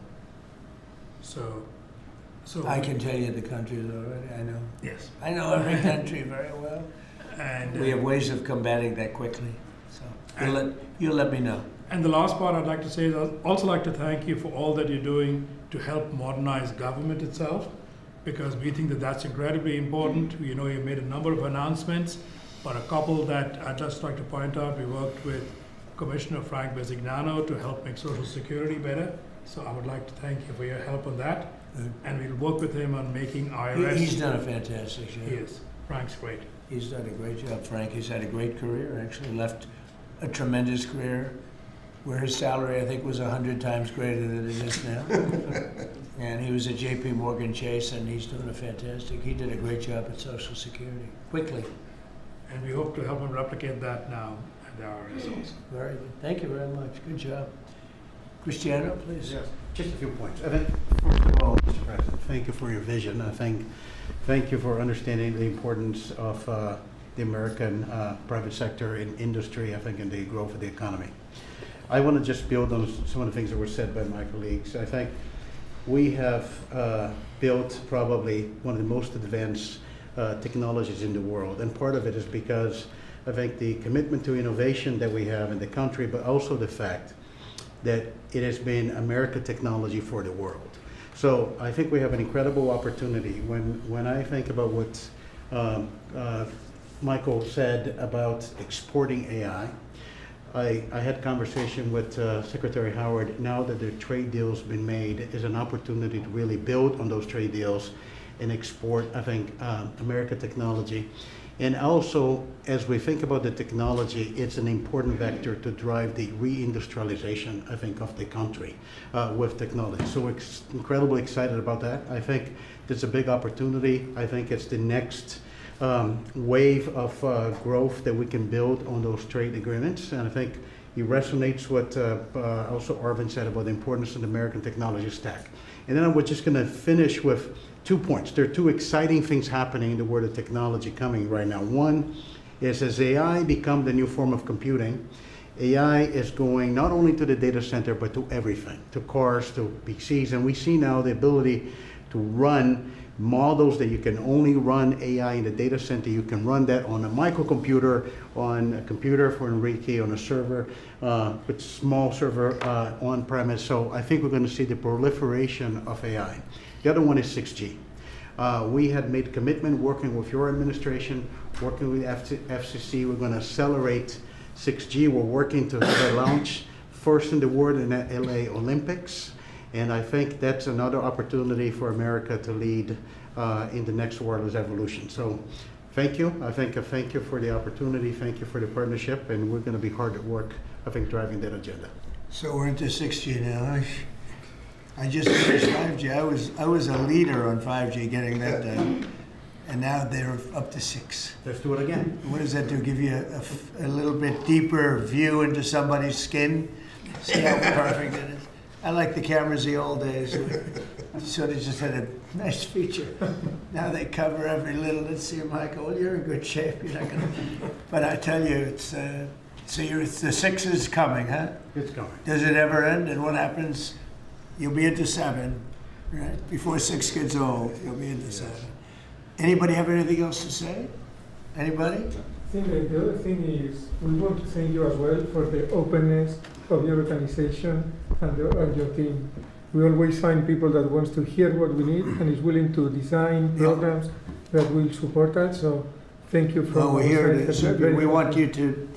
So. I can tell you the countries already, I know. Yes. I know every country very well. And We have ways of combating that quickly, so you'll let me know. And the last part I'd like to say is I'd also like to thank you for all that you're doing to help modernize government itself, because we think that that's incredibly important. You know, you made a number of announcements, but a couple that I'd just like to point out, we worked with Commissioner Frank Bisignano to help make Social Security better. So I would like to thank you for your help on that. Good. And we'll work with him on making IRS. He's done a fantastic job. He is. Frank's great. He's done a great job, Frank. He's had a great career, actually left a tremendous career where his salary, I think, was 100 times greater than it is now. And he was at JP Morgan Chase, and he's doing a fantastic, he did a great job at Social Security, quickly. And we hope to help him replicate that now at the IRS also. Very good. Thank you very much. Good job. Cristiano, please. Yes, just a few points. I think, first of all, Mr. President, thank you for your vision. Thank you for understanding the importance of the American private sector in industry, I think, and the growth of the economy. I want to just build on some of the things that were said by my colleagues. I think we have built probably one of the most advanced technologies in the world, and part of it is because I think the commitment to innovation that we have in the country, but also the fact that it has been American technology for the world. So I think we have an incredible opportunity. When I think about what Michael said about exporting AI, I had conversation with Secretary Howard. Now that the trade deal's been made, is an opportunity to really build on those trade deals and export, I think, American technology. And also, as we think about the technology, it's an important vector to drive the reindustrialization, I think, of the country with technology. So we're incredibly excited about that. I think it's a big opportunity. I think it's the next wave of growth that we can build on those trade agreements. And I think it resonates what also Arvind said about the importance of the American technology stack. And then we're just going to finish with 2 points. There are 2 exciting things happening in the world of technology coming right now. One is as AI become the new form of computing, AI is going not only to the data center, but to everything, to cars, to PCs. And we see now the ability to run models that you can only run AI in the data center. You can run that on a microcomputer, on a computer for Enrique, on a server, with small server on premise. So I think we're going to see the proliferation of AI. The other one is 6G. We had made commitment working with your administration, working with FCC. We're going to accelerate 6G. We're working to launch first in the world in the LA Olympics. And I think that's another opportunity for America to lead in the next wireless evolution. So thank you. Thank you for the opportunity. Thank you for the partnership. And we're going to be hard at work, I think, driving that agenda. So we're into 6G now. I just finished 5G. I was a leader on 5G, getting that done. And now they're up to 6. Let's do it again. What does that do? Give you a little bit deeper view into somebody's skin? See how perfect it is? I like the cameras the old days. Sort of just had a nice feature. Now they cover every little. Let's see, Michael. Well, you're in good shape. You're not gonna. But I tell you, it's the 6 is coming, huh? It's coming. Does it ever end? And what happens? You'll be into 7, right? Before 6 gets old, you'll be into 7. Anybody have anything else to say? Anybody? I think that the other thing is we want to thank you as well for the openness of your organization and your team. We always find people that wants to hear what we need and is willing to design programs that will support us. So thank you for. Well, we're here to. We want you to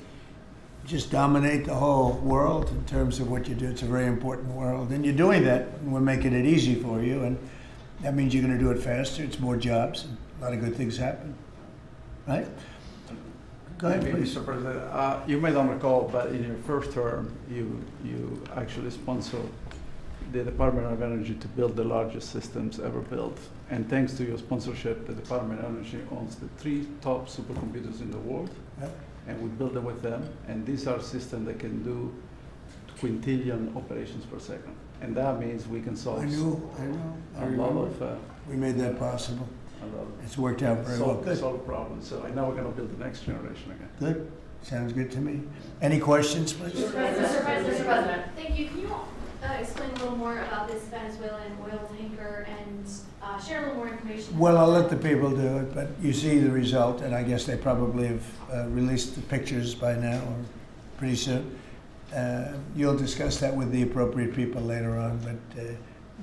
just dominate the whole world in terms of what you do. It's a very important world, and you're doing that. And we're making it easy for you, and that means you're going to do it faster. It's more jobs, and a lot of good things happen. Right? Go ahead, please. Mr. President, you may not recall, but in your first term, you actually sponsored the Department of Energy to build the largest systems ever built. And thanks to your sponsorship, the Department of Energy owns the 3 top supercomputers in the world. Yep. and we build it with them. And these are systems that can do quintillion operations per second. And that means we can solve I know, I a lot remember. of, We made that possible. a lot of It's worked out very well. Good. solve problems. So I know we're gonna build the next generation again. Good. Sounds good to me. Any questions, please? Mr. President, thank you. Can you explain a little more about this Venezuelan oil tanker and share a little more information? Well, I'll let the people do it, but you see the result, and I guess they probably have released the pictures by now or pretty soon. You'll discuss that with the appropriate people later on, but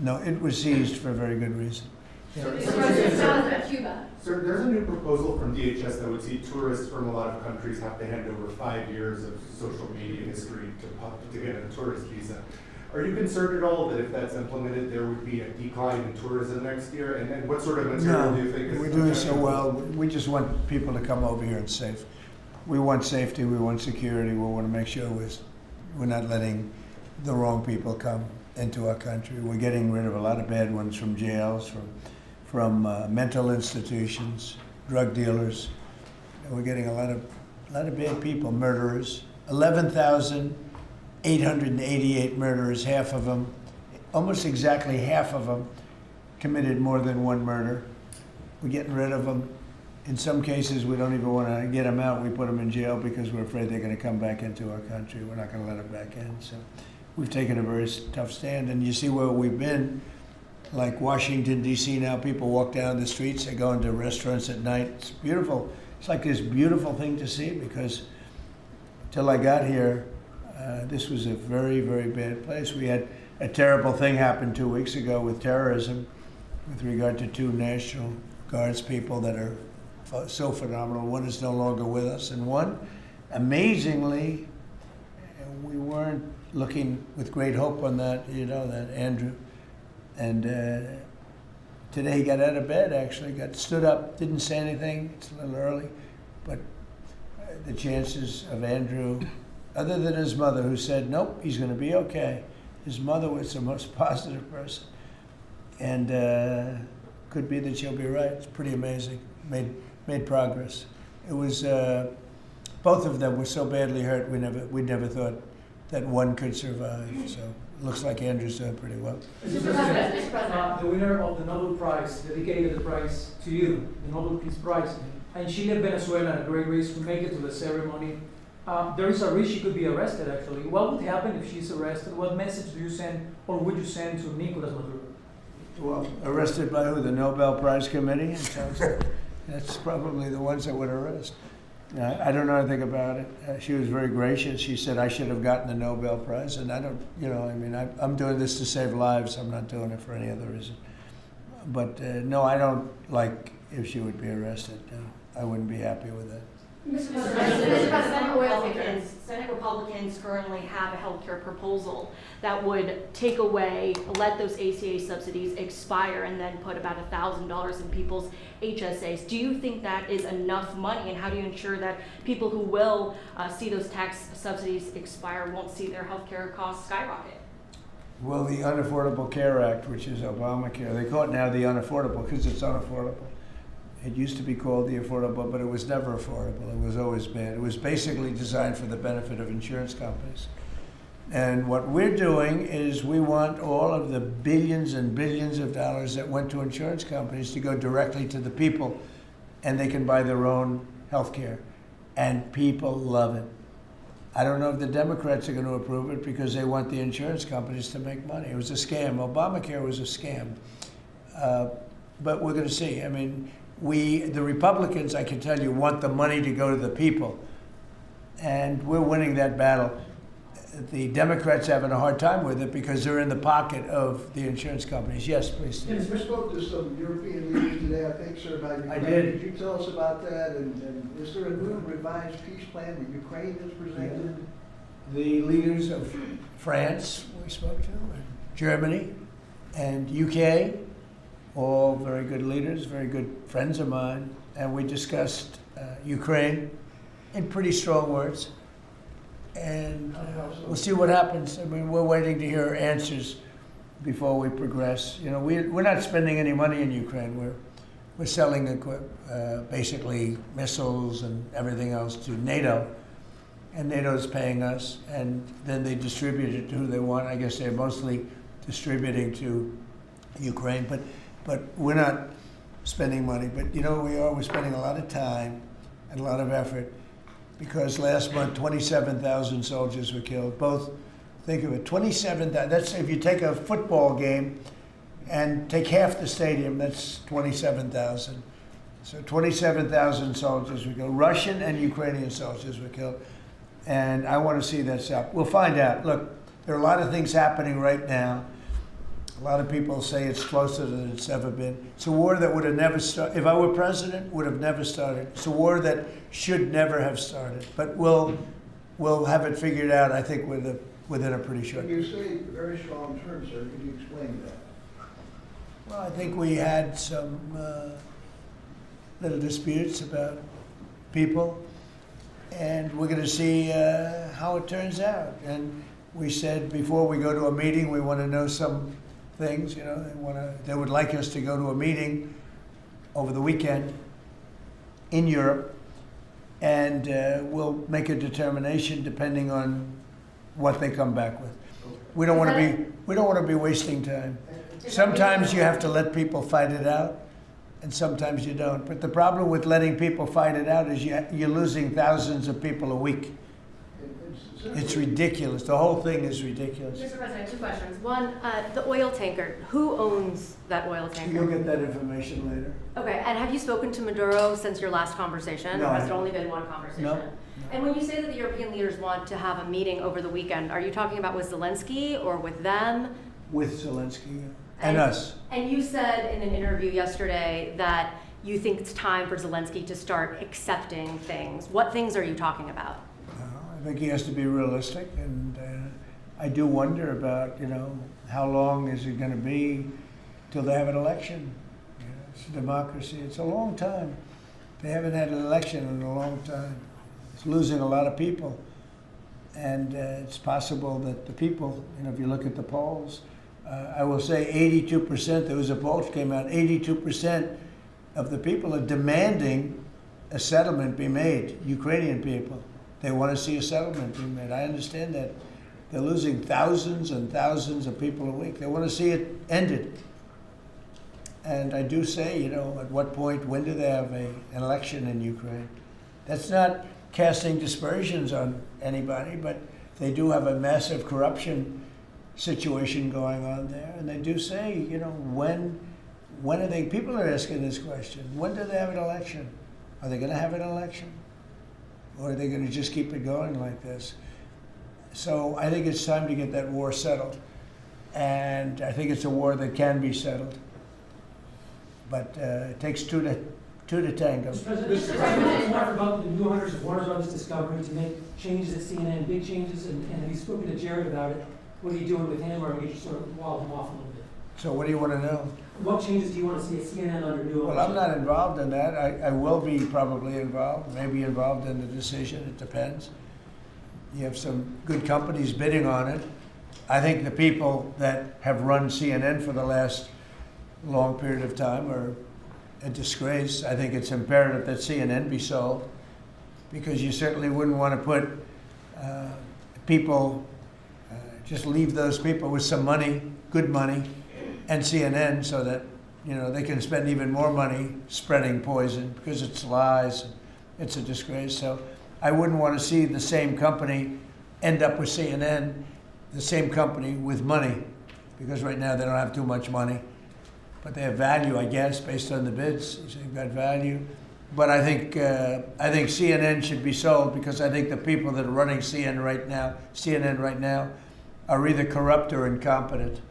no, it was seized for a very good reason. Mr. President, how is Cuba? Sir, there's a new proposal from DHS that would see tourists from a lot of countries have to hand over 5 years of social media history to get a tourist visa. Are you concerned at all that if that's implemented, there would be a decline in tourism next year? And what sort of material No, do you think is... we're doing so well. We just want people to come over here and safe. We want safety, we want security, we want to make sure we're not letting the wrong people come into our country. We're getting rid of a lot of bad ones from jails, from mental institutions, drug dealers. And we're getting a lot of bad people, murderers. 11,888 murderers, half of them, almost exactly half of them, committed more than one murder. We're getting rid of them. In some cases, we don't even want to get them out. We put them in jail because we're afraid they're going to come back into our country. We're not going to let them back in. So we've taken a very tough stand. And you see where we've been, like Washington, D.C. now, people walk down the streets, they go into restaurants at night. It's beautiful. It's like this beautiful thing to see because till I got here, this was a very, very bad place. We had a terrible thing happen 2 weeks ago with terrorism with regard to 2 National Guards people that are so phenomenal. One is no longer with us, and one, amazingly, we weren't looking with great hope on that, that Andrew. And today he got out of bed, actually, stood up, didn't say anything. It's a little early, but the chances of Andrew, other than his mother, who said, nope, he's going to be okay. His mother was the most positive person. And could be that she'll be right. It's pretty amazing. Made progress. It was, both of them were so badly hurt, we never thought that one could survive. So it looks like Andrew's doing pretty well. Mr. President, The winner of the Nobel Prize dedicated the prize to you, the Nobel Peace Prize, and she led Venezuela at a great risk to make it to the ceremony. There is a risk she could be arrested, actually. What would happen if she's arrested? What message do you send, or would you send to Nicolas Maduro? Well, arrested by who? The Nobel Prize Committee? That's probably the ones that would arrest. I don't know anything about it. She was very gracious. She said I should have gotten the Nobel Prize, and I don't, I'm doing this to save lives. I'm not doing it for any other reason. But no, I don't like if she would be arrested. No, I wouldn't be happy with that. Mr. President, Senate Republicans currently have a healthcare proposal that would take away, let those ACA subsidies expire and then put about $1,000 in people's HSAs. Do you think that is enough money, and how do you ensure that people who will see those tax subsidies expire won't see their healthcare costs skyrocket? Well, the Unaffordable Care Act, which is Obamacare, they call it now the unaffordable because it's unaffordable. It used to be called the affordable, but it was never affordable. It was always bad. It was basically designed for the benefit of insurance companies. And what we're doing is we want all of the billions and billions of dollars that went to insurance companies to go directly to the people, and they can buy their own health care. And people love it. I don't know if the Democrats are going to approve it because they want the insurance companies to make money. It was a scam. Obamacare was a scam. But we're going to see. I mean, the Republicans, I can tell you, want the money to go to the people. And we're winning that battle. The Democrats are having a hard time with it because they're in the pocket of the insurance companies. Yes, please. Yes, we spoke to some European leaders today, I think, sir, about Ukraine. I did. Could you tell us about that? And is there a new revised peace plan that Ukraine has presented? The leaders of France, we spoke to, and Germany, and UK, all very good leaders, very good friends of mine, and we discussed Ukraine in pretty strong words. And we'll see what happens. I mean, we're waiting to hear answers before we progress. We're not spending any money in Ukraine. we're selling basically missiles and everything else to NATO, and NATO's paying us, and then they distribute it to who they want. I guess they're mostly distributing to Ukraine, but we're not spending money. But you know, we're spending a lot of time and a lot of effort, because last month 27,000 soldiers were killed. Both, think of it, 27,000. That's if you take a football game and take half the stadium, that's 27,000. So 27,000 soldiers were killed. Russian and Ukrainian soldiers were killed. And I want to see that stop. We'll find out. Look, there are a lot of things happening right now. A lot of people say it's closer than it's ever been. It's a war that would have never started. If I were president, would have never started. It's a war that should never have started. But we'll have it figured out, I think, within a pretty short When you say very strong terms, sir, could you explain that? Well, I think we had some little disputes about people, and we're going to see how it turns out. And we said before we go to a meeting, we want to know some things. You know, they would like us to go to a meeting over the weekend in Europe, and we'll make a determination depending on what they come back with. We don't want to be wasting time. Sometimes you have to let people fight it out, and sometimes you don't. But the problem with letting people fight it out is you're losing thousands of people a week. It's ridiculous. The whole thing is ridiculous. Mr. President, two questions. One, the oil tanker. Who owns that oil tanker? You'll get that information later. Okay, and have you spoken to Maduro since your last conversation? No. Or has it only been one conversation? No. And when you say that the European leaders want to have a meeting over the weekend, are you talking about with Zelensky or with them? With Zelensky and us. And you said in an interview yesterday that you think it's time for Zelensky to start accepting things. What things are you talking about? I think he has to be realistic, and I do wonder about, you know, how long is it going to be till they have an election? You know, it's a democracy. It's a long time. They haven't had an election in a long time. It's losing a lot of people, and it's possible that the people, you know, if you look at the polls, I will say 82%, there was a poll that came out, 82% of the people are demanding a settlement be made, Ukrainian people. They want to see a settlement be made. I understand that. They're losing thousands and thousands of people a week. They want to see it ended. And I do say, you know, at what point, when do they have an election in Ukraine? That's not casting dispersions on anybody, but they do have a massive corruption situation going on there. And they do say, you know, when are they, people are asking this question, when do they have an election? Are they going to have an election? Or are they going to just keep it going like this? So I think it's time to get that war settled. And I think it's a war that can be settled. But it takes two to tango. Mr. President, Warner about the new owners of Warner Brothers Discovery to make changes at CNN, big changes, and have you spoken to Jared about it? What are you doing with him, or are you just sort of wall him off a little bit? So what do you want to know? What changes do you want to see at CNN under new ownership? Well, I'm not involved in that. I will be probably involved, maybe involved in the decision. It depends. You have some good companies bidding on it. I think the people that have run CNN for the last long period of time are a disgrace. I think it's imperative that CNN be sold, because you certainly wouldn't want to put people, just leave those people with some money, good money, and CNN, so that, you know, they can spend even more money spreading poison, because it's lies. It's a disgrace. So I wouldn't want to see the same company end up with CNN, the same company with money, because right now they don't have too much money, but they have value, I guess, based on the bids. They've got value. But I think CNN should be sold, because I think the people that are running CNN right now are either corrupt or incompetent.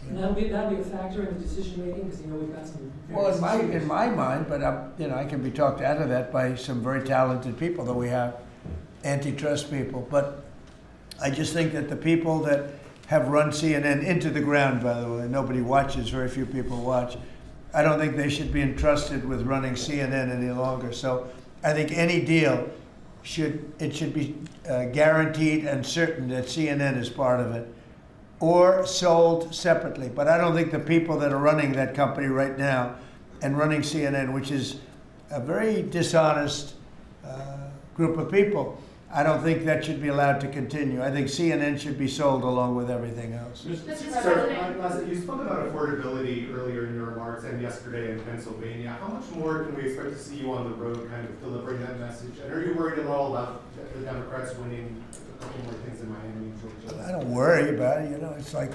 And that'll be a factor in the decision making, because, you know, we've got some. Well, in my mind, but you know, I can be talked out of that by some very talented people that we have, antitrust people. But I just think that the people that have run CNN into the ground, by the way, nobody watches, very few people watch. I don't think they should be entrusted with running CNN any longer. So I think any deal should be guaranteed and certain that CNN is part of it, or sold separately. But I don't think the people that are running that company right now and running CNN, which is a very dishonest group of people. I don't think that should be allowed to continue. I think CNN should be sold along with everything else. Sir, you spoke about affordability earlier in your remarks and yesterday in Pennsylvania. How much more can we expect to see you on the road kind of delivering that message? And are you worried at all about the Democrats winning a couple more things in Miami and Georgia? I don't worry about it. You know, it's like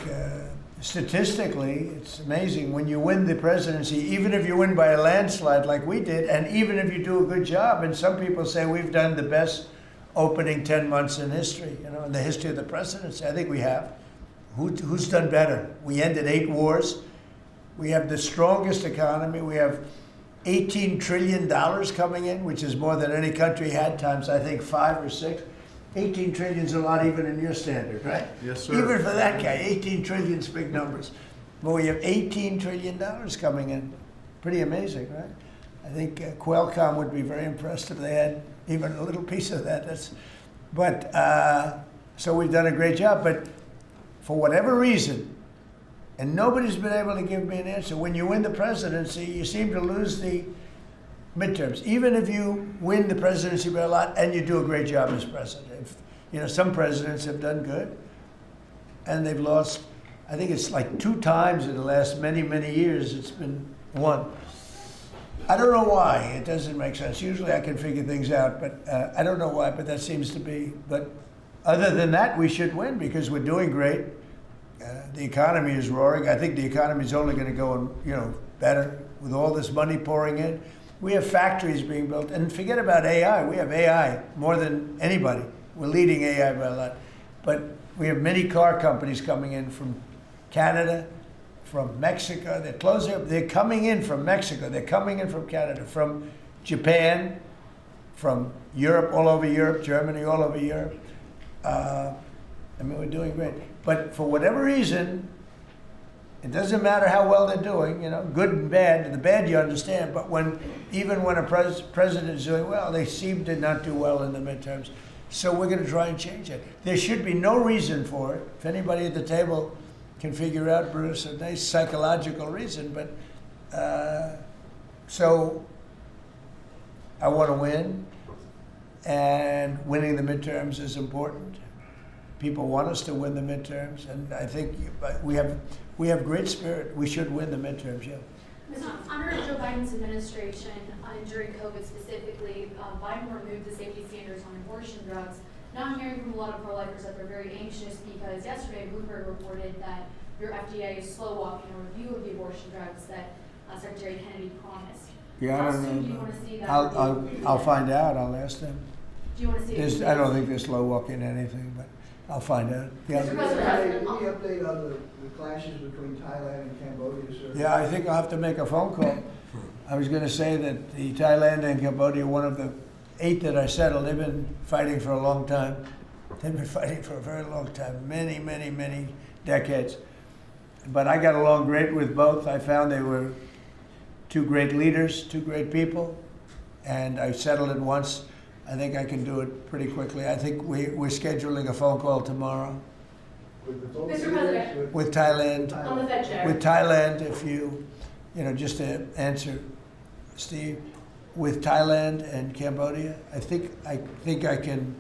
statistically, it's amazing when you win the presidency, even if you win by a landslide like we did, and even if you do a good job, and some people say we've done the best opening 10 months in history, you know, in the history of the presidency. I think we have. Who's done better? We ended 8 wars. We have the strongest economy. We have $18 trillion coming in, which is more than any country had, times I think 5 or 6. 18 trillion is a lot even in your standard, right? Yes, sir. Even for that guy, 18 trillion is big numbers. But we have $18 trillion coming in. Pretty amazing, right? I think Qualcomm would be very impressed if they had even a little piece of that. So we've done a great job. But for whatever reason, and nobody's been able to give me an answer, when you win the presidency, you seem to lose the midterms. Even if you win the presidency by a lot and you do a great job as president. You know, some presidents have done good and they've lost, I think it's like 2 times in the last many, many years it's been won. I don't know why. It doesn't make sense. Usually I can figure things out, but I don't know why, but that seems to be. But other than that, we should win because we're doing great. The economy is roaring. I think the economy is only going to go, better with all this money pouring in. We have factories being built. And forget about AI. We have AI more than anybody. We're leading AI by a lot. But we have many car companies coming in from Canada, from Mexico. They're coming in from Mexico. They're coming in from Canada, from Japan, from Europe, all over Europe, Germany, all over Europe. We're doing great. But for whatever reason, it doesn't matter how well they're doing, good and bad. The bad you understand, but even when a president is doing well, they seem to not do well in the midterms. So we're going to try and change it. There should be no reason for it. If anybody at the table can figure out, Bruce, a nice psychological reason, but so I want to win, and winning the midterms is important. People want us to win the midterms, and I think we have great spirit. We should win the midterms, yeah. Under Joe Biden's administration, during COVID specifically, Biden removed the safety standards on abortion drugs. Now I'm hearing from a lot of pro-lifers that they're very anxious because yesterday Bloomberg reported that your FDA is slow walking a review of the abortion drugs that Secretary Kennedy promised. Yeah, How I don't soon know. do you want to see that? I'll find out. I'll ask them. Do you want to see it? I don't think they're slow walking anything, but I'll find out. Yeah. Mr. President, Any update on the clashes between Thailand and Cambodia, sir? Yeah, I think I'll have to make a phone call. I was going to say that the Thailand and Cambodia, one of the 8 that I settled, they've been fighting for a long time. They've been fighting for a very long time, many, many, many decades. But I got along great with both. I found they were 2 great leaders, 2 great people, and I settled it once. I think I can do it pretty quickly. I think we're scheduling a phone call tomorrow. Mr. President. With Thailand. On the Fed chair. With Thailand, if just to answer Steve, with Thailand and Cambodia, I think I can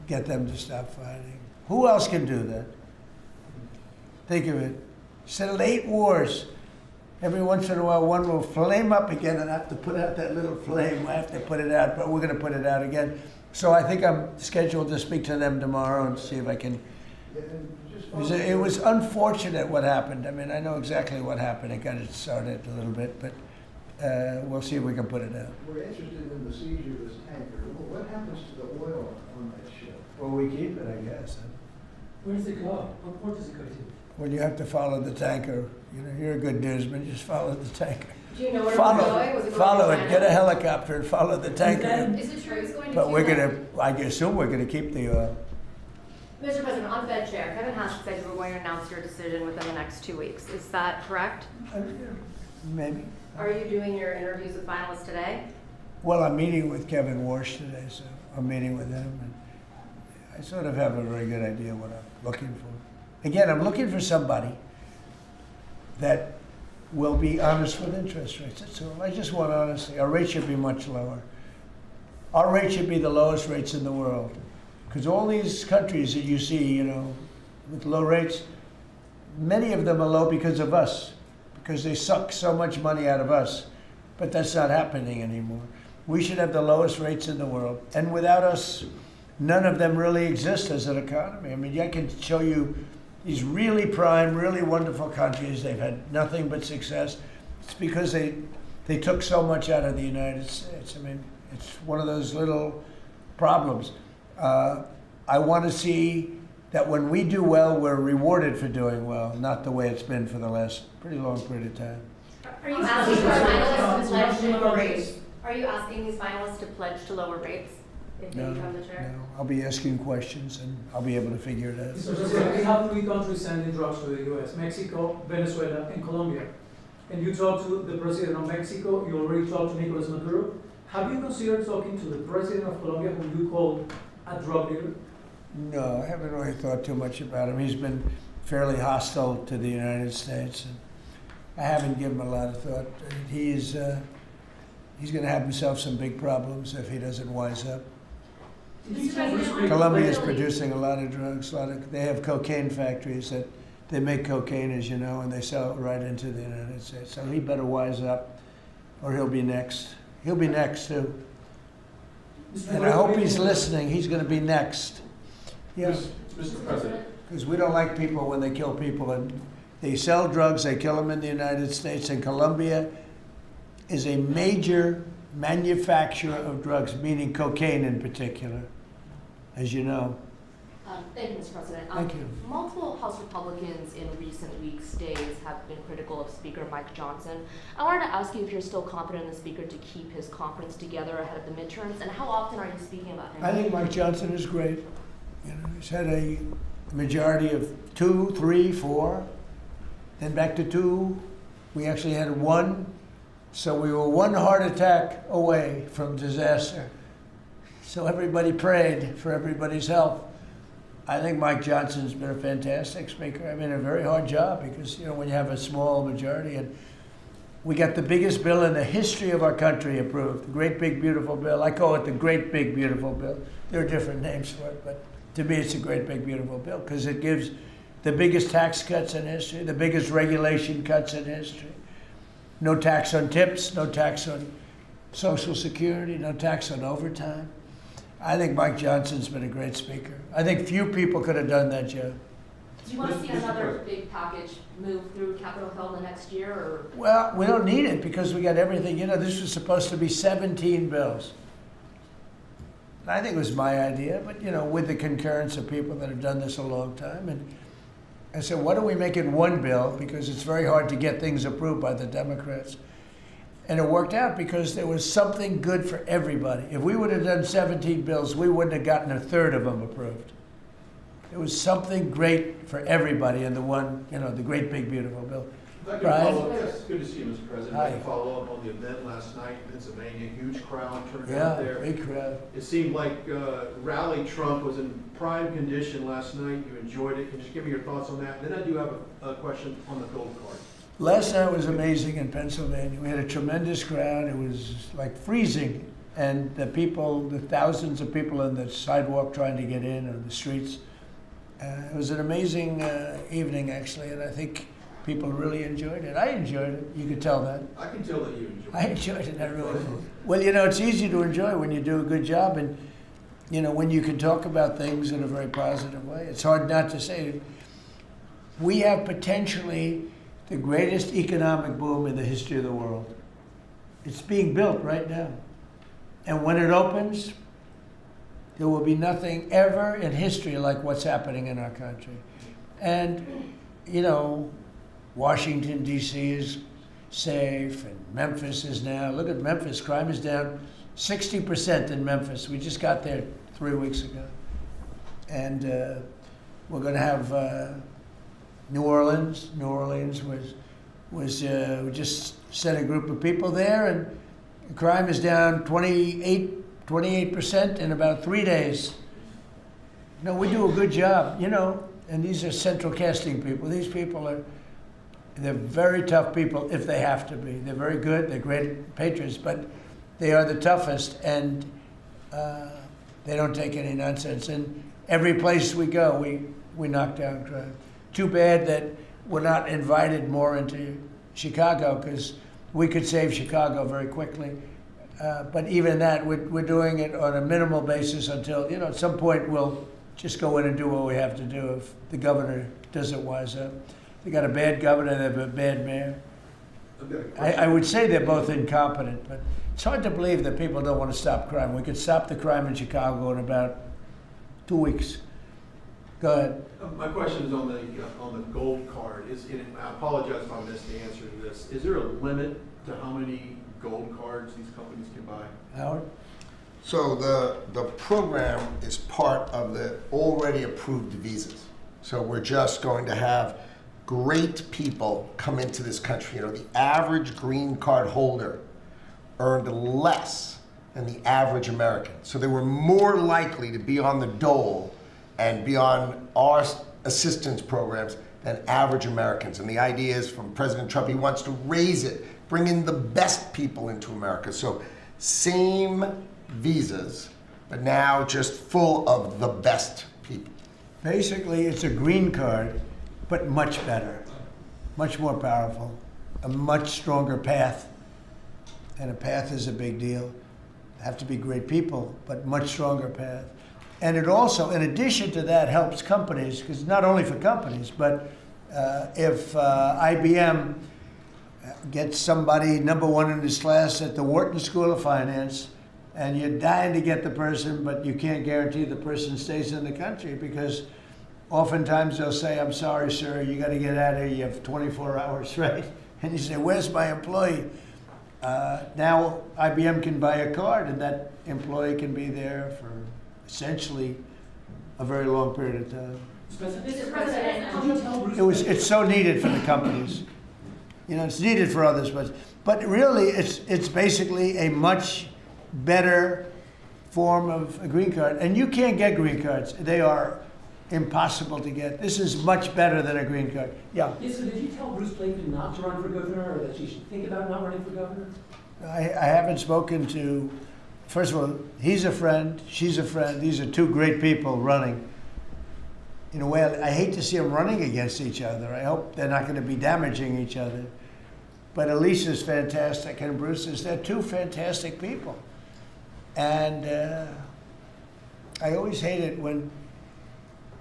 get them to stop fighting. Who else can do that? Think of it. Settled 8 wars. Every once in a while, one will flame up again, and I have to put out that little flame. I have to put it out, but we're going to put it out again. So I think I'm scheduled to speak to them tomorrow and see if I can. It was unfortunate what happened. I mean, I know exactly what happened. It got it started a little bit, but we'll see if we can put it out. We're interested in the seizure of this tanker. What happens to the oil on that ship? Well, we keep it, I guess. Where does it go? What port does it go to? Well, you have to follow the tanker. You're a good newsman. Just follow the tanker. Do you know where it was going? Was it going Follow to it. Get a helicopter and follow the tanker. Is it true it's going to But we're Cuba? I assume we're gonna keep the oil. Mr. President, on Fed Chair, Kevin Haskett said you were going to announce your decision within the next 2 weeks. Is that correct? Maybe. Are you doing your interviews with finalists today? Well, I'm meeting with Kevin Warsh today, so I'm meeting with him, and I sort of have a very good idea what I'm looking for. Again, I'm looking for somebody that we'll be honest with interest rates. That's all. I just want honesty. Our rate should be much lower. Our rate should be the lowest rates in the world. Because all these countries that you see, you know, with low rates, many of them are low because of us, because they suck so much money out of us. But that's not happening anymore. We should have the lowest rates in the world. And without us, none of them really exist as an economy. I mean, I can show you these really prime, really wonderful countries. They've had nothing but success. It's because they took so much out of the United States. I mean, it's one of those little problems. I want to see that when we do well, we're rewarded for doing well, not the way it's been for the last pretty long period of time. Are you asking for finalists to pledge to lower rates? Are you asking these finalists to pledge to lower rates if they become the chair? No, I'll be asking questions and I'll be able to figure it out. Mr. President, we have 3 countries sending drugs to the U.S., Mexico, Venezuela, and Colombia. And you talked to the president of Mexico, you already talked to Nicolas Maduro. Have you considered talking to the president of Colombia, whom you call a drug dealer? No, I haven't really thought too much about him. He's been fairly hostile to the United States, and I haven't given him a lot of thought. He's going to have himself some big problems if he doesn't wise up. Colombia is producing a lot of drugs. They have cocaine factories that they make cocaine, as you know, and they sell it right into the United States. So he better wise up, or he'll be next. He'll be next too. And I hope he's listening. He's going to be next. Yes, Mr. President. because we don't like people when they kill people, and they sell drugs. They kill them in the United States, and Colombia is a major manufacturer of drugs, meaning cocaine in particular, as you know. Thank you, Mr. President. Thank you. Multiple House Republicans in recent weeks, days, have been critical of Speaker Mike Johnson. I wanted to ask you if you're still confident in the Speaker to keep his conference together ahead of the midterms, and how often are you speaking about him? I think Mike Johnson is great. You know, he's had a majority of 2, 3, 4, then back to 2. We actually had 1. So we were 1 heart attack away from disaster. So everybody prayed for everybody's health. I think Mike Johnson's been a fantastic speaker. I mean, a very hard job because, you know, when you have a small majority, and we got the biggest bill in the history of our country approved, the Great Big Beautiful Bill. I call it the Great Big Beautiful Bill. There are different names for it, but to me it's a Great Big Beautiful Bill because it gives the biggest tax cuts in history, the biggest regulation cuts in history. No tax on tips, no tax on Social Security, no tax on overtime. I think Mike Johnson's been a great speaker. I think few people could have done that job. Do you want to see another big package move through Capitol Hill in the next year, or? Well, we don't need it because we got everything. You know, this was supposed to be 17 bills. And I think it was my idea, but, you know, with the concurrence of people that have done this a long time. And I said, why don't we make it 1 bill? Because it's very hard to get things approved by the Democrats. And it worked out because there was something good for everybody. If we would have done 17 bills, we wouldn't have gotten 1/3 of them approved. There was something great for everybody in the one, you know, the Great Big Beautiful Bill. If I could Brian? follow up, yes, good to see you, Mr. President. Hi. I can follow up on the event last night in Pennsylvania. Huge crowd turned Yeah, out there. big crowd. It seemed like Rally Trump was in prime condition last night. You enjoyed it. Can you just give me your thoughts on that? Then I do have a question on the gold card. Last night was amazing in Pennsylvania. We had a tremendous crowd. It was like freezing. And the people, the thousands of people on the sidewalk trying to get in, or the streets. It was an amazing evening, actually, and I think people really enjoyed it. I enjoyed it. You could tell that. I can tell that you enjoyed it. I enjoyed it. I really did. Well, you know, it's easy to enjoy when you do a good job, and, you know, when you can talk about things in a very positive way. It's hard not to say it. We have potentially the greatest economic boom in the history of the world. It's being built right now. And when it opens, there will be nothing ever in history like what's happening in our country. And, you know, Washington, D.C. is safe, and Memphis is now. Look at Memphis. Crime is down 60% in Memphis. We just got there 3 weeks ago. And we're going to have New Orleans. New Orleans we just sent a group of people there, and crime is down 28% in about 3 days. No, we do a good job, you know, and these are central casting people. These people are They're very tough people if they have to be. They're very good, they're great patriots, but they are the toughest, and they don't take any nonsense. And every place we go, we knock down crime. Too bad that we're not invited more into Chicago, because we could save Chicago very quickly. But even that, we're doing it on a minimal basis until, at some point we'll just go in and do what we have to do if the governor doesn't wise up. They got a bad governor, they have a bad mayor. I would say they're both incompetent, but it's hard to believe that people don't want to stop crime. We could stop the crime in Chicago in about 2 weeks. Go ahead. My question is on the gold card. I apologize if I missed the answer to this. Is there a limit to how many gold cards these companies can buy? Howard? So the program is part of the already approved visas. So we're just going to have great people come into this country. The average green card holder earned less than the average American. So they were more likely to be on the dole and be on our assistance programs than average Americans. And the idea is from President Trump, he wants to raise it, bring in the best people into America. So same visas, but now just full of the best people. Basically, it's a green card, but much better, much more powerful, a much stronger path. And a path is a big deal. Have to be great people, but much stronger path. And it also, in addition to that, helps companies, because not only for companies, but if IBM gets somebody #1 in his class at the Wharton School of Finance, and you're dying to get the person, but you can't guarantee the person stays in the country, because oftentimes they'll say, I'm sorry, sir, you got to get out of here, you have 24 hours, right? And you say, where's my employee? Now IBM can buy a card, and that employee can be there for essentially a very long period of time. Mr. President, could you tell Bruce? It's so needed for the companies. It's needed for others, but really it's basically a much better form of a green card. And you can't get green cards. They are impossible to get. This is much better than a green card. Yeah. Yes, so did you tell Bruce Blakeman not to run for governor, or that she should think about not running for governor? I haven't spoken to, first of all, he's a friend, she's a friend. These are two great people running. In a way, I hate to see them running against each other. I hope they're not going to be damaging each other. But Elisa's fantastic, and Bruce is, they're two fantastic people. And I always hate it when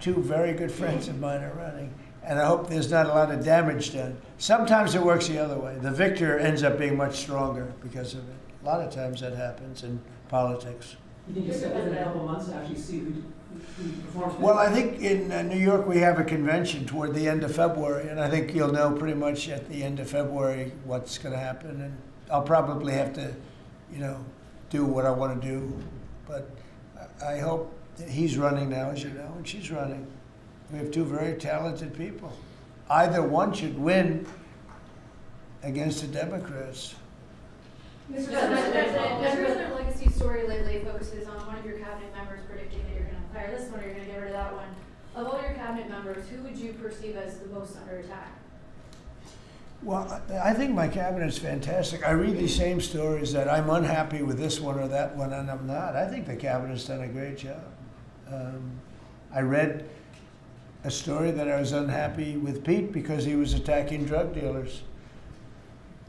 two very good friends of mine are running. And I hope there's not a lot of damage done. Sometimes it works the other way. The victor ends up being much stronger because of it. A lot of times that happens in politics. You think you'll step in a couple months and actually see who performs? Well, I think in New York we have a convention toward the end of February, and I think you'll know pretty much at the end of February what's going to happen. And I'll probably have to, do what I want to do. But I hope that he's running now, as you know, and she's running. We have two very talented people. Either one should win against the Democrats. Mr. President, the President Legacy story lately focuses on one of your cabinet members predicting that you're going to hire this one or you're going to get rid of that one. Of all your cabinet members, who would you perceive as the most under attack? Well, I think my cabinet's fantastic. I read these same stories that I'm unhappy with this one or that one, and I'm not. I think the cabinet's done a great job. I read a story that I was unhappy with Pete because he was attacking drug dealers.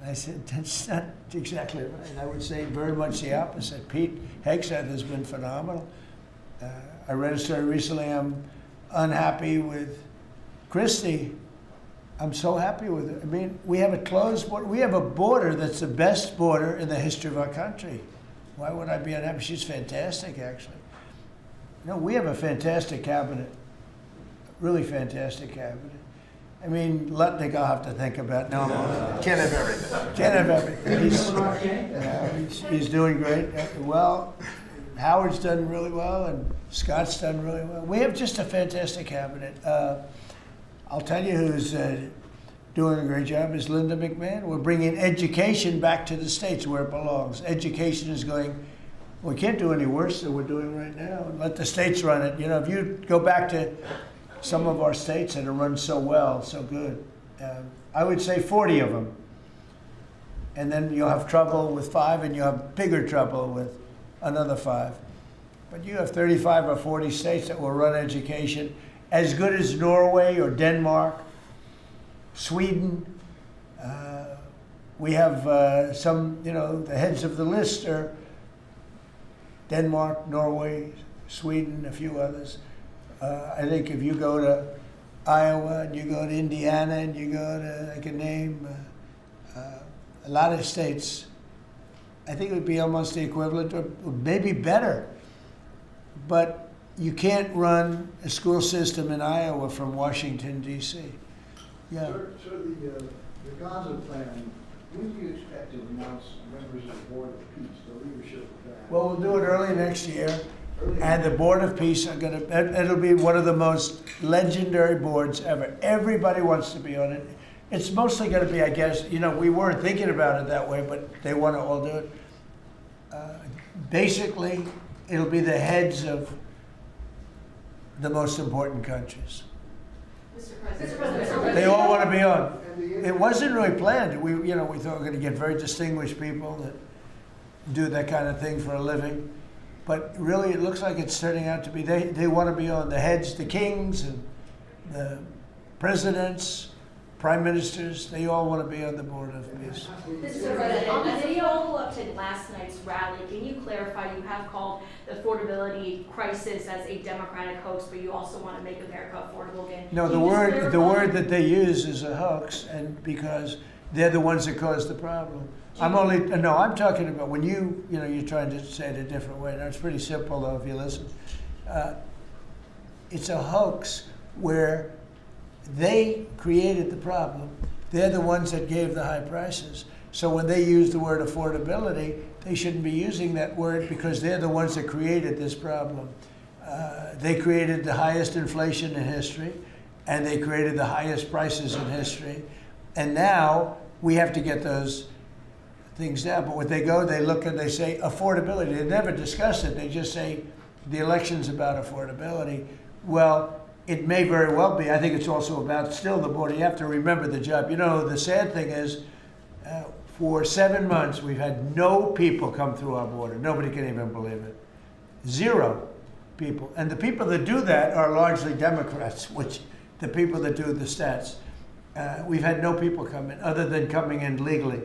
I said, that's not exactly right. I would say very much the opposite. Pete Hegseth has been phenomenal. I read a story recently, I'm unhappy with Christie. I'm so happy with it. I mean, we have a closed border. We have a border that's the best border in the history of our country. Why would I be unhappy? She's fantastic, actually. We have a fantastic cabinet, really fantastic cabinet. I mean, Lutnick I'll have to think about. No, Can't have everything. Can't have everything. He's doing great. Well, Howard's done really well, and Scott's done really well. We have just a fantastic cabinet. I'll tell you who's doing a great job is Linda McMahon. We're bringing education back to the states where it belongs. Education is going, we can't do any worse than we're doing right now. Let the states run it. If you go back to some of our states that are run so well, so good. I would say 40 of them. And then you'll have trouble with 5, and you'll have bigger trouble with another 5. But you have 35 or 40 states that will run education as good as Norway or Denmark, Sweden. We have some, the heads of the list are Denmark, Norway, Sweden, a few others. I think if you go to Iowa and you go to Indiana and you go to, I can name a lot of states, I think it would be almost the equivalent or maybe better. But you can't run a school system in Iowa from Washington, D.C. Yeah. Sir, the Gaza plan, when do you expect to announce members of the Board of Peace, the leadership of that? Well, we'll do it early next year. And the Board of Peace are going to, it'll be one of the most legendary boards ever. Everybody wants to be on it. It's mostly going to be, I guess, we weren't thinking about it that way, but they want to all do it. Basically, it'll be the heads of the most important countries. Mr. President. They all want to be on. It wasn't really planned. We thought we were going to get very distinguished people that do that kind of thing for a living. But really, it looks like it's turning out to be, they want to be on the heads, the kings and the presidents, prime ministers, they all want to be on the Board of Peace. Mr. President, as a follow-up to last night's rally, can you clarify, you have called the affordability crisis as a Democratic hoax, but you also want to make America affordable again? No, the word that they use is a hoax, and because they're the ones that caused the problem. I'm talking about when you're trying to say it a different way. Now, it's pretty simple, though, if you listen. It's a hoax where they created the problem. They're the ones that gave the high prices. So when they use the word affordability, they shouldn't be using that word because they're the ones that created this problem. They created the highest inflation in history, and they created the highest prices in history. And now we have to get those things down. But when they look and they say affordability. They never discuss it. They just say the election's about affordability. Well, it may very well be. I think it's also about still the border. You have to remember the job. The sad thing is, for 7 months, we've had no people come through our border. Nobody can even believe it. 0 people. And the people that do that are largely Democrats, which the people that do the stats. We've had no people come in, other than coming in legally.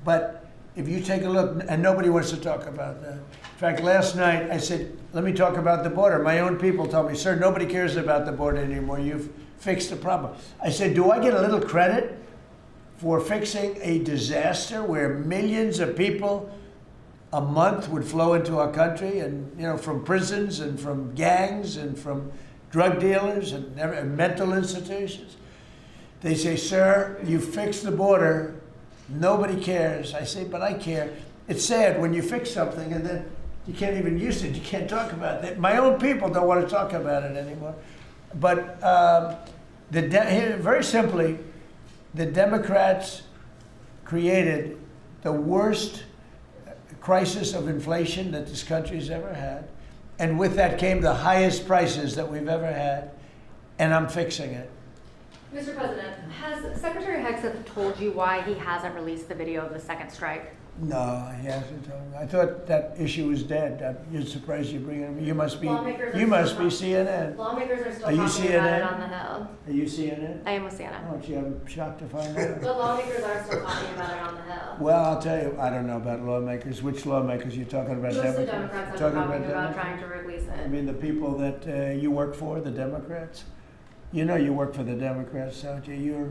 But if you take a look, and nobody wants to talk about that. In fact, last night I said, let me talk about the border. My own people told me, sir, nobody cares about the border anymore. You've fixed the problem. I said, do I get a little credit for fixing a disaster where millions of people a month would flow into our country, and from prisons and from gangs and from drug dealers and mental institutions? They say, sir, you fixed the border. Nobody cares. I say, but I care. It's sad when you fix something and then you can't even use it. You can't talk about it. My own people don't want to talk about it anymore. But very simply, the Democrats created the worst crisis of inflation that this country's ever had. And with that came the highest prices that we've ever had. And I'm fixing it. Mr. President, has Secretary Hegseth told you why he hasn't released the video of the second strike? No, he hasn't told me. I thought that issue was dead. You're surprised you bring it up. You must be CNN. Lawmakers are still Are you talking about it CNN? on the Hill. Are you CNN? I am with CNN. Oh, gee, I'm shocked to find out. But lawmakers are still talking about it on the Hill. Well, I'll tell you, I don't know about lawmakers. Which lawmakers? You're talking about Most of the Democrats? Democrats Talking are talking about Democrats? trying to release it. I mean, the people that you work for, the Democrats? You know you work for the Democrats, don't you?